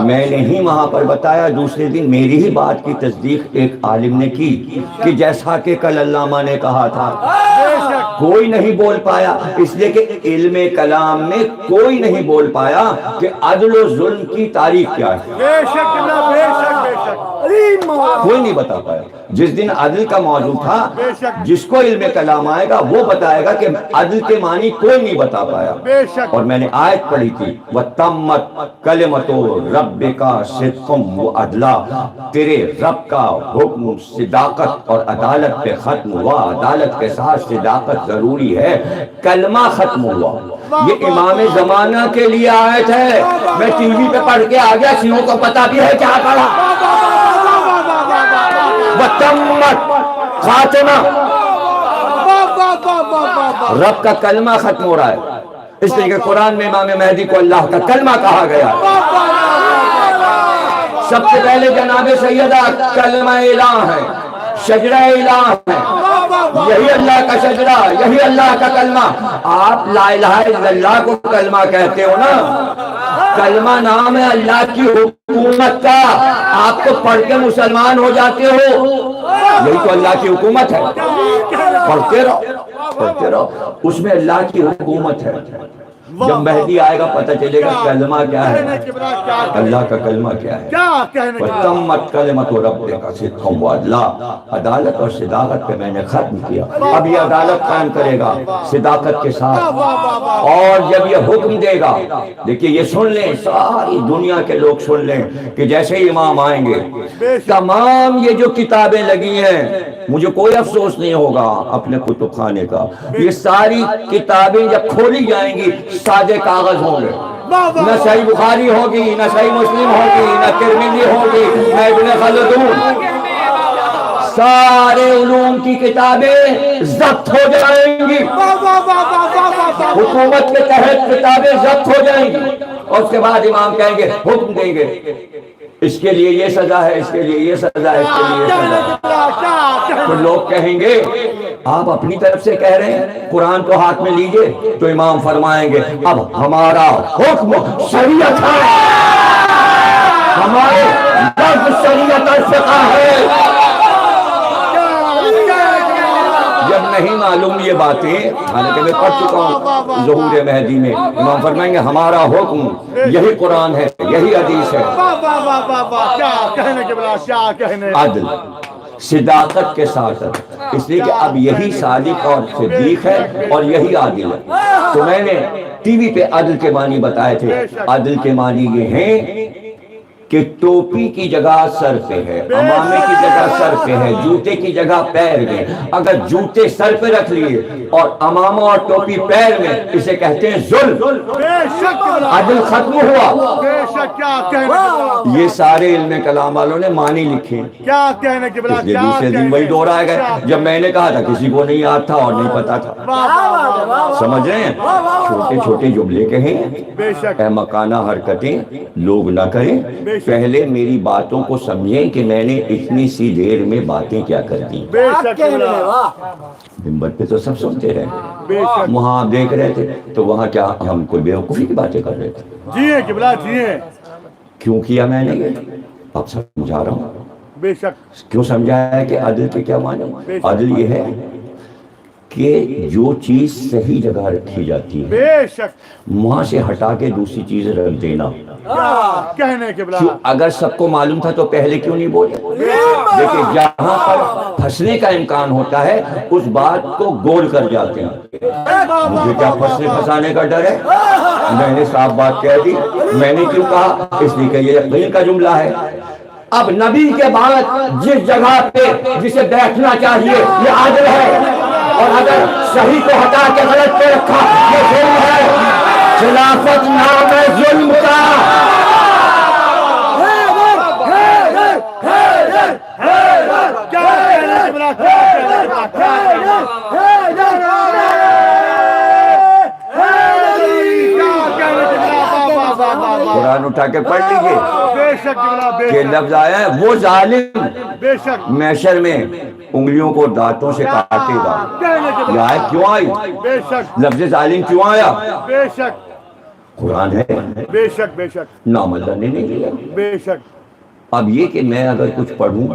میں نے ہی وہاں پر بتایا. دوسرے دن میری ہی بات کی تصدیق ایک عالم نے کی کہ جیسا کہ کل علامہ نے کہا تھا. کوئی نہیں بول پایا، اس لیے کہ علم کلام میں کوئی نہیں بول پایا کہ عدل و ظلم کی تعریف کیا ہے. کوئی نہیں بتا پایا. جس دن عدل کا موضوع تھا، جس کو علم کلام آئے گا وہ بتائے گا کہ عدل کے معنی کوئی نہیں بتا پایا. اور میں نے آیت پڑھی تھی، وَتَمَّتْ كَلِمَتُ رَبِّكَ صِدْقًا وَعَدْلًا، تیرے رب کا حکم صداقت اور عدالت پہ ختم ہوا. عدالت کے ساتھ صداقت ضروری ہے. کلمہ ختم ہوا. یہ امام زمانہ کے لیے آیت ہے. میں ٹی وی پہ پڑھ کے آ گیا، سنوں کو پتا بھی ہے کیا پڑھا. وَتَمَّتْ خاتمہ، رب کا کلمہ ختم ہو رہا ہے. اس لیے کہ قرآن میں امام مہدی کو اللہ کا کلمہ کہا گیا. سب سے پہلے جناب سیدہ کلمہ الہ ہے، شجرہ الہ ہے. یہی اللہ کا شجرہ، یہی اللہ کا کلمہ. آپ لا الہ الا اللہ کو کلمہ کہتے ہو نا، کلمہ نام ہے اللہ کی حکومت کا. آپ کو پڑھ کے مسلمان ہو جاتے ہو، یہی تو اللہ کی حکومت ہے. پڑھتے رہو پڑھتے رہو، اس میں اللہ کی حکومت ہے. جب مہدی آئے گا پتہ چلے گا کلمہ کیا ہے، اللہ کا کلمہ کیا ہے. وَتَمَّتْ كَلِمَتُ رَبِّكَ صِدْقًا وَعَدْلًا، عدالت اور صداقت پہ میں نے ختم کیا. اب یہ عدالت قائم کرے گا صداقت کے ساتھ. اور جب یہ حکم دے گا، دیکھیے یہ سن لیں، ساری دنیا کے لوگ سن لیں کہ جیسے ہی امام آئیں گے، تمام یہ جو کتابیں لگی ہیں، مجھے کوئی افسوس نہیں ہوگا اپنے کتب خانے کا. یہ ساری کتابیں جب کھولی جائیں گی سادے کاغذ ہوں گے. نہ صحیح بخاری ہوگی، نہ صحیح مسلم ہوگی، نہ ترمذی ہوگی، نہ ابن خلدون. سارے علوم کی کتابیں ضبط ہو جائیں گی، حکومت کے تحت کتابیں ضبط ہو جائیں گی. اور اس کے بعد امام کہیں گے، حکم دیں گے، اس کے لیے یہ سزا ہے، اس کے لیے یہ سزا ہے، اس کے لیے یہ سزا ہے. تو لوگ کہیں گے آپ اپنی طرف سے کہہ رہے ہیں، قرآن کو ہاتھ میں لیجئے. تو امام فرمائیں گے اب ہمارا حکم شریعت ہے، ہمارے لفظ شریعت اور فقہ ہے. جب نہیں معلوم یہ باتیں، حالانکہ میں پڑھ چکا ہوں ظہور مہدی میں، امام فرمائیں گے ہمارا حکم یہی قرآن ہے، یہی حدیث ہے. عدل صداقت کے ساتھ، اس لیے کہ اب یہی صادق اور صدیق ہے اور یہی عادل ہے. تو میں نے ٹی وی پہ عدل کے معنی بتائے تھے. عدل کے معنی یہ ہیں کہ ٹوپی کی جگہ سر پہ ہے، امامے کی جگہ سر پہ ہے، جوتے کی جگہ پیر میں. اگر جوتے سر پہ رکھ لیے اور امامہ اور ٹوپی پیر میں، اسے کہتے ہیں ظلم. عدل ختم ہوا. یہ سارے علم کلام والوں نے معنی لکھے. کیا کہنے کے بلا، دوسرے دن وہی دور آئے گئے جب میں نے کہا تھا کسی کو نہیں یاد تھا اور نہیں پتا تھا. سمجھ رہے ہیں؟ چھوٹے چھوٹے جملے کہیں، احمقانہ حرکتیں لوگ نہ کریں. پہلے میری باتوں کو سمجھیں کہ میں نے اتنی سی دیر میں باتیں کیا کر دی. ممبر پہ تو سب سنتے رہے، وہاں آپ دیکھ رہے تھے تو وہاں کیا ہم کوئی بیوقوفی کی باتیں کر رہے تھے. جی قبلہ جی. کیوں کیا میں نے یہ؟ اب سمجھا رہا ہوں. بے شک کیوں سمجھایا ہے کہ عدل کے کیا معنی؟ عدل یہ ہے کہ جو چیز صحیح جگہ رکھی جاتی ہے بے شک وہاں سے ہٹا کے دوسری چیز رکھ دینا. کہنے کے بلا، اگر سب کو معلوم تھا تو پہلے کیوں نہیں بولے؟ دیکھیں جہاں پر پھنسنے کا امکان ہوتا ہے اس بات کو گول کر جاتے ہیں. مجھے کیا پھنسنے پھنسانے کا ڈر ہے؟ میں نے صاف بات کہہ دی. میں نے کیوں کہا؟ اس لیے کہ یہ یقین کا جملہ ہے. اب نبی کے بعد جس جگہ پہ جسے بیٹھنا چاہیے یہ عادل ہے، اور اگر صحیح کو ہٹا کے غلط پہ رکھا یہ ظلم ہے. خلافت نام ہے ظلم کا. قرآن اٹھا کے پڑھ لیجئے بے شک قبلہ بے کہ شک لفظ آیا ہے وہ ظالم بے شک محشر میں انگلیوں کو دانتوں سے کاٹے گا. کہنے کے یہ آیت کیوں آئی؟ بے شک لفظ ظالم کیوں آیا؟ بے شک قرآن ہے، بے شک بے شک نام اللہ نے نہیں لیا. بے شک. اب یہ کہ میں اگر کچھ پڑھوں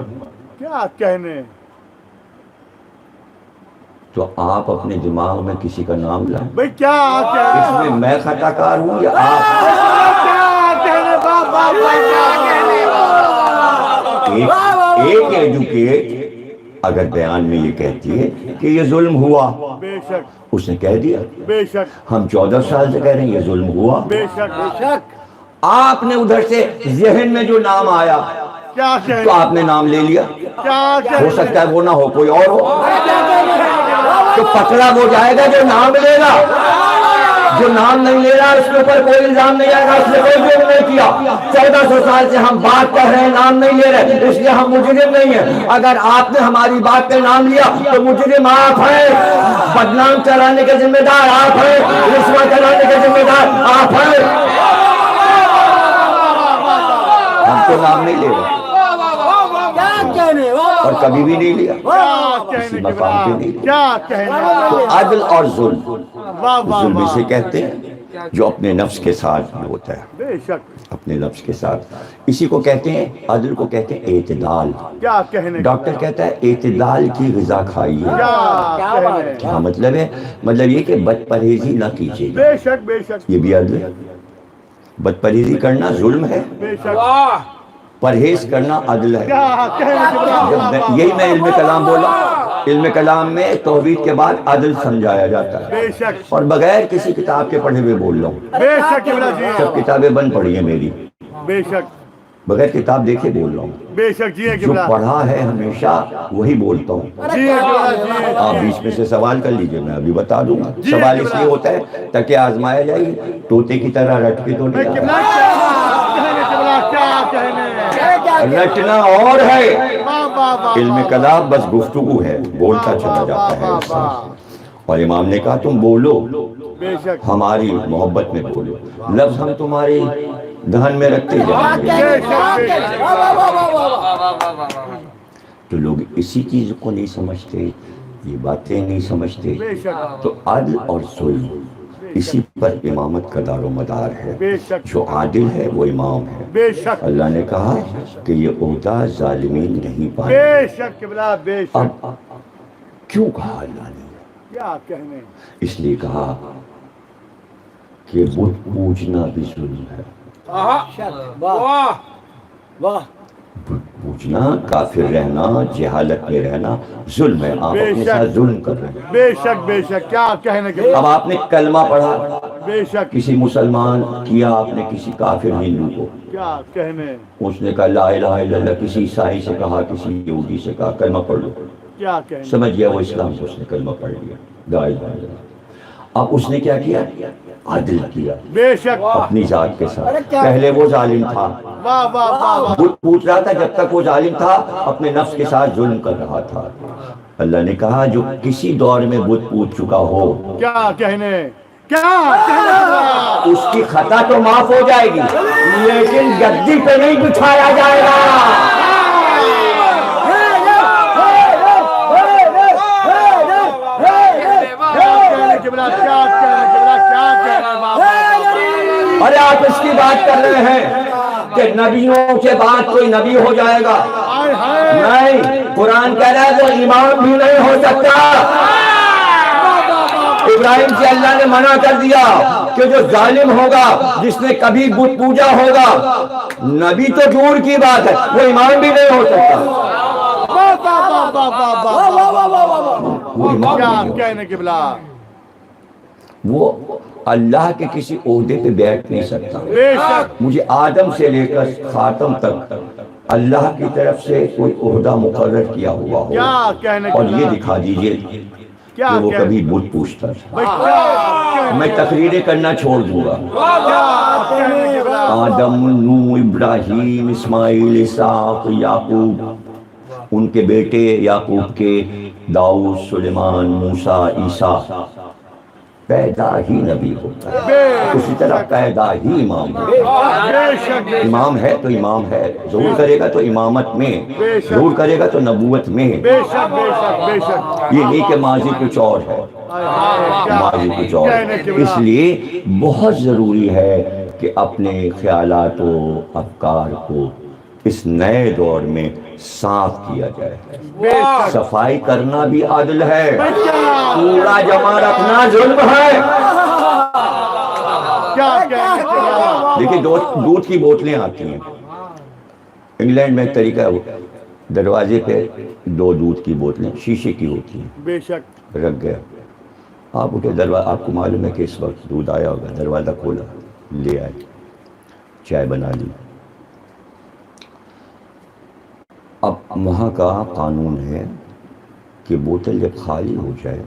کیا کہنے تو آپ اپنے دماغ میں کسی کا نام لائیں. بھئی کیا اس کہنے میں میں خطا کار ہوں یا آپ؟ کیا کہنے بابا ایک ایجوکیٹ اگر بیان میں یہ کہتی ہے کہ یہ ظلم ہوا، بے شک اس نے کہہ دیا. بے شک ہم 14 سال سے کہہ رہے ہیں یہ ظلم ہوا. بے شک بے شک. آپ نے ادھر سے ذہن میں جو نام آیا کیا تو کہنے آپ نے نام لے لیا. کیا ہو کہنے سکتا ہے وہ نہ ہو، کوئی اور ہو، تو پکڑا وہ جائے گا جو نام لے گا. جو نام نہیں لے رہا اس کے اوپر کوئی الزام نہیں آئے گا، اس نے کوئی جرم نہیں کیا. 1400 سال سے ہم بات کر رہے ہیں، نام نہیں لے رہے، اس لیے ہم مجرم نہیں ہیں. اگر آپ نے ہماری بات پہ نام لیا تو مجرم آپ ہیں. بدنام چلانے کے ذمہ دار آپ ہیں، رسوا چلانے کے ذمہ دار آپ ہیں. ہم تو نام نہیں لے رہے اور کبھی بھی نہیں لیا، کسی مقام پہ نہیں لیا. کیا کہنے تو عدل اور ظلم، واہ واہ ظلم اسے واہ. کہتے ہیں جو اپنے نفس کے ساتھ ہوتا ہے، بے شک. اپنے نفس کے ساتھ. اسی کو کہتے ہیں، عدل کو کہتے ہیں اعتدال. کیا کہنے ڈاکٹر کہتا ہے اعتدال کی غذا کھائیے. کیا کہنے کیا مطلب ہے؟ مطلب یہ کہ بد پرہیزی نہ کیجیے. بے شک بے شک یہ بھی عدل ہے. بد پرہیزی کرنا ظلم ہے، بے شک. پرہیز کرنا عدل ہے. کیا کہنے یہی میں علم کلام بولا. علم کلام میں توحید کے بعد عدل سمجھایا جاتا ہے، بے شک اور بغیر کسی کتاب کے پڑھے ہوئے بول رہا ہوں. بے شک قبلہ جی. سب کتابیں بند پڑھی ہیں میری، بے شک بغیر کتاب دیکھے بول رہا ہوں. بے شک جی جو قبلہ پڑھا ہے ہمیشہ وہی بولتا ہوں. جی قبلہ جی. آپ بیچ میں سے سوال کر لیجئے، میں ابھی بتا دوں گا. جی سوال اس لیے ہوتا ہے تاکہ آزمایا جائے، طوطے کی طرح رٹ کے تو نہیں قبلہ آیا. کہنے قبلہ کیا کہنے رٹنا اور ہے. واہ واہ واہ. علم کلام بس گفتگو ہے، بولتا چلا جاتا ہے انسان. اور امام نے کہا تم بولو، بے شک ہماری محبت میں بولو. لفظ ہم تمہارے دہن میں رکھتے جائیں گے. بے شک بے شک. تو لوگ اسی چیز کو نہیں سمجھتے، یہ باتیں نہیں سمجھتے. بے شک تو عدل اور ظلم اسی پر امامت کا دار و مدار ہے. بے شک جو عادل ہے وہ امام ہے. بے شک اللہ نے کہا کہ یہ عہدہ ظالمین نہیں پائے. بے شک قبلہ بے شک. اب کیوں کہا اللہ نے؟ کیا کہنے اس لیے کہا کہ بت پوجنا بھی ظلم ہے. واہ واہ. بت پوجنا، کافر رہنا، جہالت میں رہنا ظلم ہے. آپ بے اپنے شک. ساتھ ظلم کر رہے ہیں. بے شک بے شک. کیا کہنے کے اب آپ نے کلمہ پڑھا، بے شک. کسی مسلمان کیا آپ نے کسی کافر ہندو کو، کیا کہنے اس نے کہا لا الہ الا اللہ، کسی عیسائی سے کہا، کسی یہودی سے کہا کلمہ پڑھ لو، کیا کہنے سمجھ گیا وہ اسلام سے، اس نے کلمہ پڑھ لیا لا الہ الا اللہ. اب اس نے کیا کیا؟ عدل کیا بے شک. اپنی ذات کے ساتھ. پہلے وہ ظالم تھا، واہ واہ واہ واہ. بت پوچھ رہا تھا، جب تک وہ ظالم تھا اپنے نفس کے ساتھ ظلم کر رہا تھا. اللہ نے کہا جو کسی دور میں بت پوچھ چکا ہو کیا کہنے کیا کہنے اس کی خطا تو معاف ہو جائے گی، لیکن گدی پہ نہیں بٹھایا جائے گا. ارے آپ اس کی بات کر رہے ہیں کہ نبیوں کے بعد کوئی نبی ہو جائے گا؟ نہیں، قرآن کہہ رہا ہے وہ امام بھی نہیں ہو سکتا. ابراہیم سے اللہ نے منع کر دیا کہ جو ظالم ہوگا، جس نے کبھی بت پوجا ہوگا، نبی تو دور کی بات ہے، وہ امام بھی نہیں ہو سکتا. وہ امام کیا نہیں ہو سکتا. کہنے کے بلا. وہ اللہ کے کسی عہدے پہ بیٹھ نہیں سکتا. بے شک. مجھے آدم سے لے کر خاتم تک اللہ کی طرف سے کوئی عہدہ مقرر کیا ہوا ہو، کیا کہنے اور یہ دکھا دیجئے کہ وہ کبھی بت پوچھتا تھا. میں تقریریں کرنا چھوڑ دوں گا. آدم، نوح، ابراہیم، اسماعیل، اسحاق، یعقوب، ان کے بیٹے یعقوب کے، داؤد، سلیمان، موسیٰ، عیسیٰ، پیدا ہی نبی ہوتا ہے، اسی طرح پیدا ہی امام ہے۔ امام ہے تو امام ہے، ضرور کرے گا تو امامت میں، ضرور کرے گا تو نبوت میں، یہ نہیں کہ ماضی کچھ اور ہے، ماضی کچھ اور ہے۔ اس لیے بہت ضروری ہے کہ اپنے خیالات و افکار کو اس نئے دور میں صاف کیا جائے۔ صفائی کرنا بھی عدل ہے، کوڑا جمع رکھنا ظلم ہے۔ دیکھیں دودھ کی بوتلیں آتی ہیں، انگلینڈ میں ایک طریقہ ہے، دروازے پہ 2 دودھ کی بوتلیں شیشے کی ہوتی ہیں، بے شک رکھ گیا، آپ اٹھے دروازہ، آپ کو معلوم ہے کہ اس وقت دودھ آیا ہوگا، دروازہ کھولا، لے آئے، چائے بنا لی۔ اب وہاں کا قانون ہے کہ بوتل جب خالی ہو جائے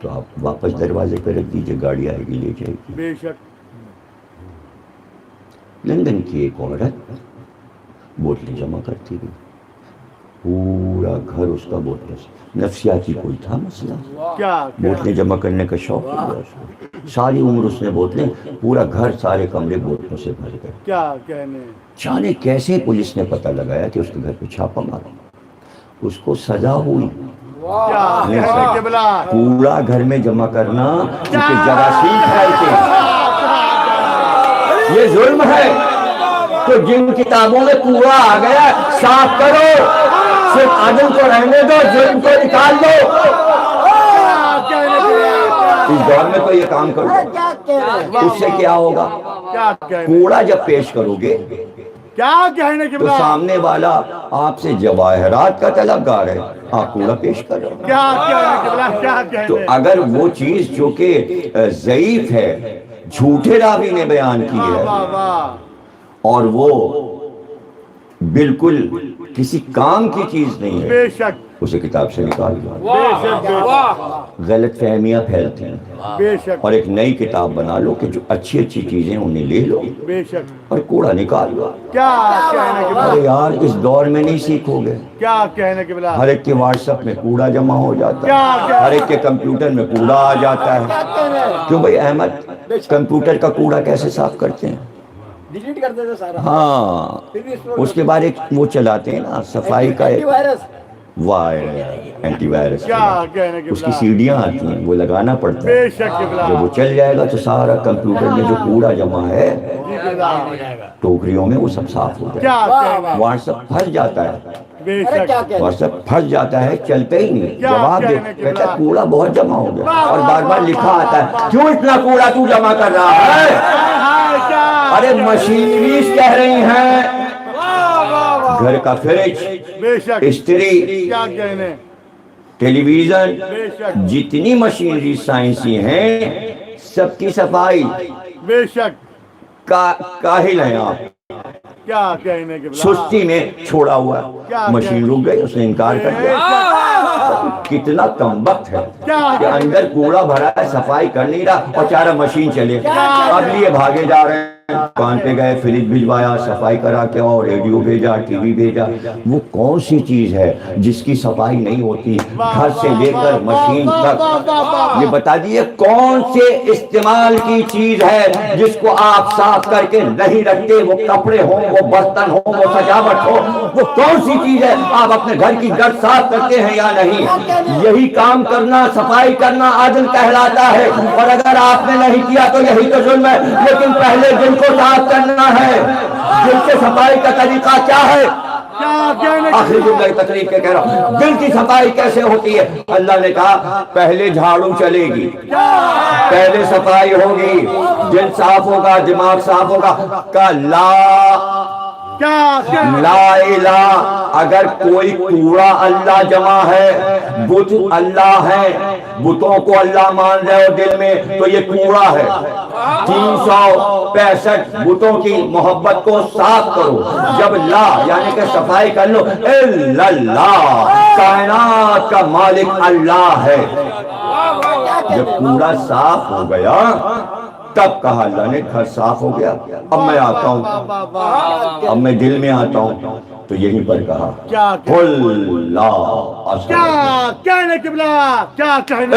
تو آپ واپس دروازے پہ رکھ دیجئے، گاڑی آئے گی لے جائے گی۔ بے شک لندن کی ایک عورت بوتلیں جمع کرتی گئی، پورا گھر اس کا بوتلوں سے، نفسیاتی کوئی تھا مسئلہ، کیا بوتلیں جمع کرنے کا شوق ہو گیا اس کو، ساری عمر اس نے بوتلیں، پورا گھر سارے کمرے بوتلوں سے بھر گئے۔ کیا کہنے، جانے کیسے پولیس نے پتہ لگایا کہ اس کے گھر پہ چھاپا مارا، اس کو سزا ہوئی۔ کیا کہنے قبلہ، کوڑا گھر میں جمع کرنا کیونکہ جراثیم پھیلتے ہیں، یہ ظلم ہے۔ تو جن کتابوں میں کوڑا آ گیا صاف کرو، صرف عدل کو رہنے دو، ظلم کو نکال دو۔ اس دور میں تو یہ کام کرو، اس سے کیا ہوگا؟ کیا کہنے، کوڑا جب پیش کرو گے کیا کہنے تو قبلہ، سامنے والا آپ سے جواہرات کا طلبگار ہے، آپ کوڑا پیش کر رہے ہو۔ کیا کہنے قبلہ، کیا تو کہنے، اگر وہ چیز جو کہ ضعیف ہے، جھوٹے راوی نے بیان کی ہے، واہ واہ، اور وہ بالکل کسی کام کی چیز نہیں ہے، بے شک اسے کتاب سے نکال دو۔ بے شک بے شک غلط فہمیاں پھیلتی ہیں، بے شک اور ایک نئی کتاب بنا لو کہ جو اچھی اچھی چیزیں انہیں لے لو بے شک، اور کوڑا نکال دو۔ کیا کہنے ارے قبلہ، یار اس دور میں نہیں سیکھو گے، کیا کہنے قبلہ، ہر ایک کے واٹس ایپ میں کوڑا جمع ہو جاتا کیا ہے، ہر ایک کے کمپیوٹر میں کوڑا آ جاتا ہے۔ کیوں بھائی احمد، کمپیوٹر کا کوڑا کیسے صاف کرتے ہیں؟ ڈیلیٹ کر دیتے سارا، ہاں، اس کے بعد ایک وہ چلاتے ہیں نا صفائی کا، ایک وائرس، اینٹی وائرس، کیا کہنے اس کی قبلہ، سیڑھیاں آتی ہیں، وہ لگانا پڑتا ہے، بے شک قبلہ، جب وہ چل جائے گا تو سارا کمپیوٹر میں جو کوڑا جمع ہے جی قبلہ، ٹوکریوں میں وہ سب صاف ہو جائے کیا گا۔ کہنے، واٹس ایپ پھنس جاتا ہے، بے ارے کیا شک، کہنے، واٹس ایپ پھنس جاتا ہے، چلتے ہی نہیں، کیا جواب دے کہنے کے کہتا ہے بعد؟ کوڑا بہت جمع ہو گیا، اور بار بار لکھا آتا ہے کیوں اتنا کوڑا تو جمع کر رہا ہے؟ ہائے کیا، ارے مشینریز کہہ رہی ہیں، گھر کا فریج، بے شک، استری، کیا کہنے، ٹیلی ویژن، بے شک، جتنی مشینری سائنسی ہیں سب کی صفائی بے شک، کاہل ہیں آپ، کیا کہنے قبلہ، سستی میں چھوڑا ہوا ہے، مشین رک گئی، اس نے انکار کر بے دیا۔ شک، کتنا کم وقت ہے کیا کہ اندر کوڑا بھرا ہے، صفائی کر نہیں رہا، اور چارہ مشین چلے، اب لیے بھاگے جا رہے ہیں، دکان پہ گئے، فریج بھجوایا، صفائی کرا کے اور ریڈیو بھیجا، ٹی وی بھیجا۔ وہ کون سی چیز ہے جس کی صفائی نہیں ہوتی؟ گھر سے لے کر مشین تک، یہ بتا دیئے کون سے استعمال کی چیز ہے جس کو آپ صاف کر کے نہیں رکھتے؟ وہ کپڑے ہوں، وہ برتن ہوں، وہ سجاوٹ ہو، وہ کون سی چیز ہے آپ اپنے گھر کی گرد صاف کرتے ہیں یا نہیں؟ یہی کام کرنا، صفائی کرنا عدل کہلاتا ہے، اور اگر آپ نے نہیں کیا تو یہی تو ظلم ہے۔ لیکن پہلے دل کو صاف کرنا ہے، دل سے صفائی کا طریقہ کیا ہے؟ کیا کہنے، آخری جملہ تقریب کے کہہ رہا ہوں، دل کی صفائی کیسے ہوتی ہے؟ اللہ نے کہا پہلے جھاڑو چلے گی، پہلے صفائی ہوگی، دل صاف ہوگا، دماغ صاف ہوگا۔ کا کیا کہنے، لا الہ، اگر کوئی کوڑا اللہ جمع ہے، بت اللہ ہے، بتوں کو اللہ مان رہے ہو دل میں، تو یہ کوڑا ہے۔ 365 بتوں کی محبت کو صاف کرو، جب لا یعنی کہ صفائی کر لو، الا اللہ، کائنات کا مالک اللہ ہے۔ جب کوڑا صاف ہو گیا تب کہا اللہ نے گھر صاف ہو گیا، اب میں آتا ہوں، اب میں دل میں آتا ہوں، تو یہیں پر کہا کیا قل لا کیا کہنے قبلہ، کیا کہنے،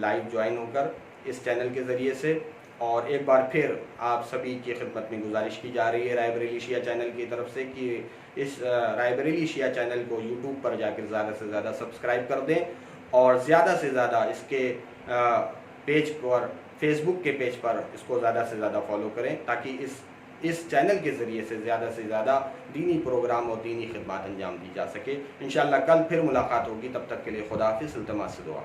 لائیو جوائن ہو کر اس چینل کے ذریعے سے. اور ایک بار پھر آپ سبھی کی خدمت میں گزارش کی جا رہی ہے رائے بریلی شیعہ چینل کی طرف سے کہ اس رائے بریلی شیعہ چینل کو یوٹیوب پر جا کے زیادہ سے زیادہ سبسکرائب کر دیں اور زیادہ سے زیادہ اس کے پیج پر فیس بک کے پیج پر اس کو زیادہ سے زیادہ فالو کریں تاکہ اس چینل کے ذریعے سے زیادہ دینی پروگرام اور دینی خدمات انجام دی جا سکے. انشاءاللہ کل پھر ملاقات ہوگی. تب تک کے لیے خدا حافظ. التماس سے دعا.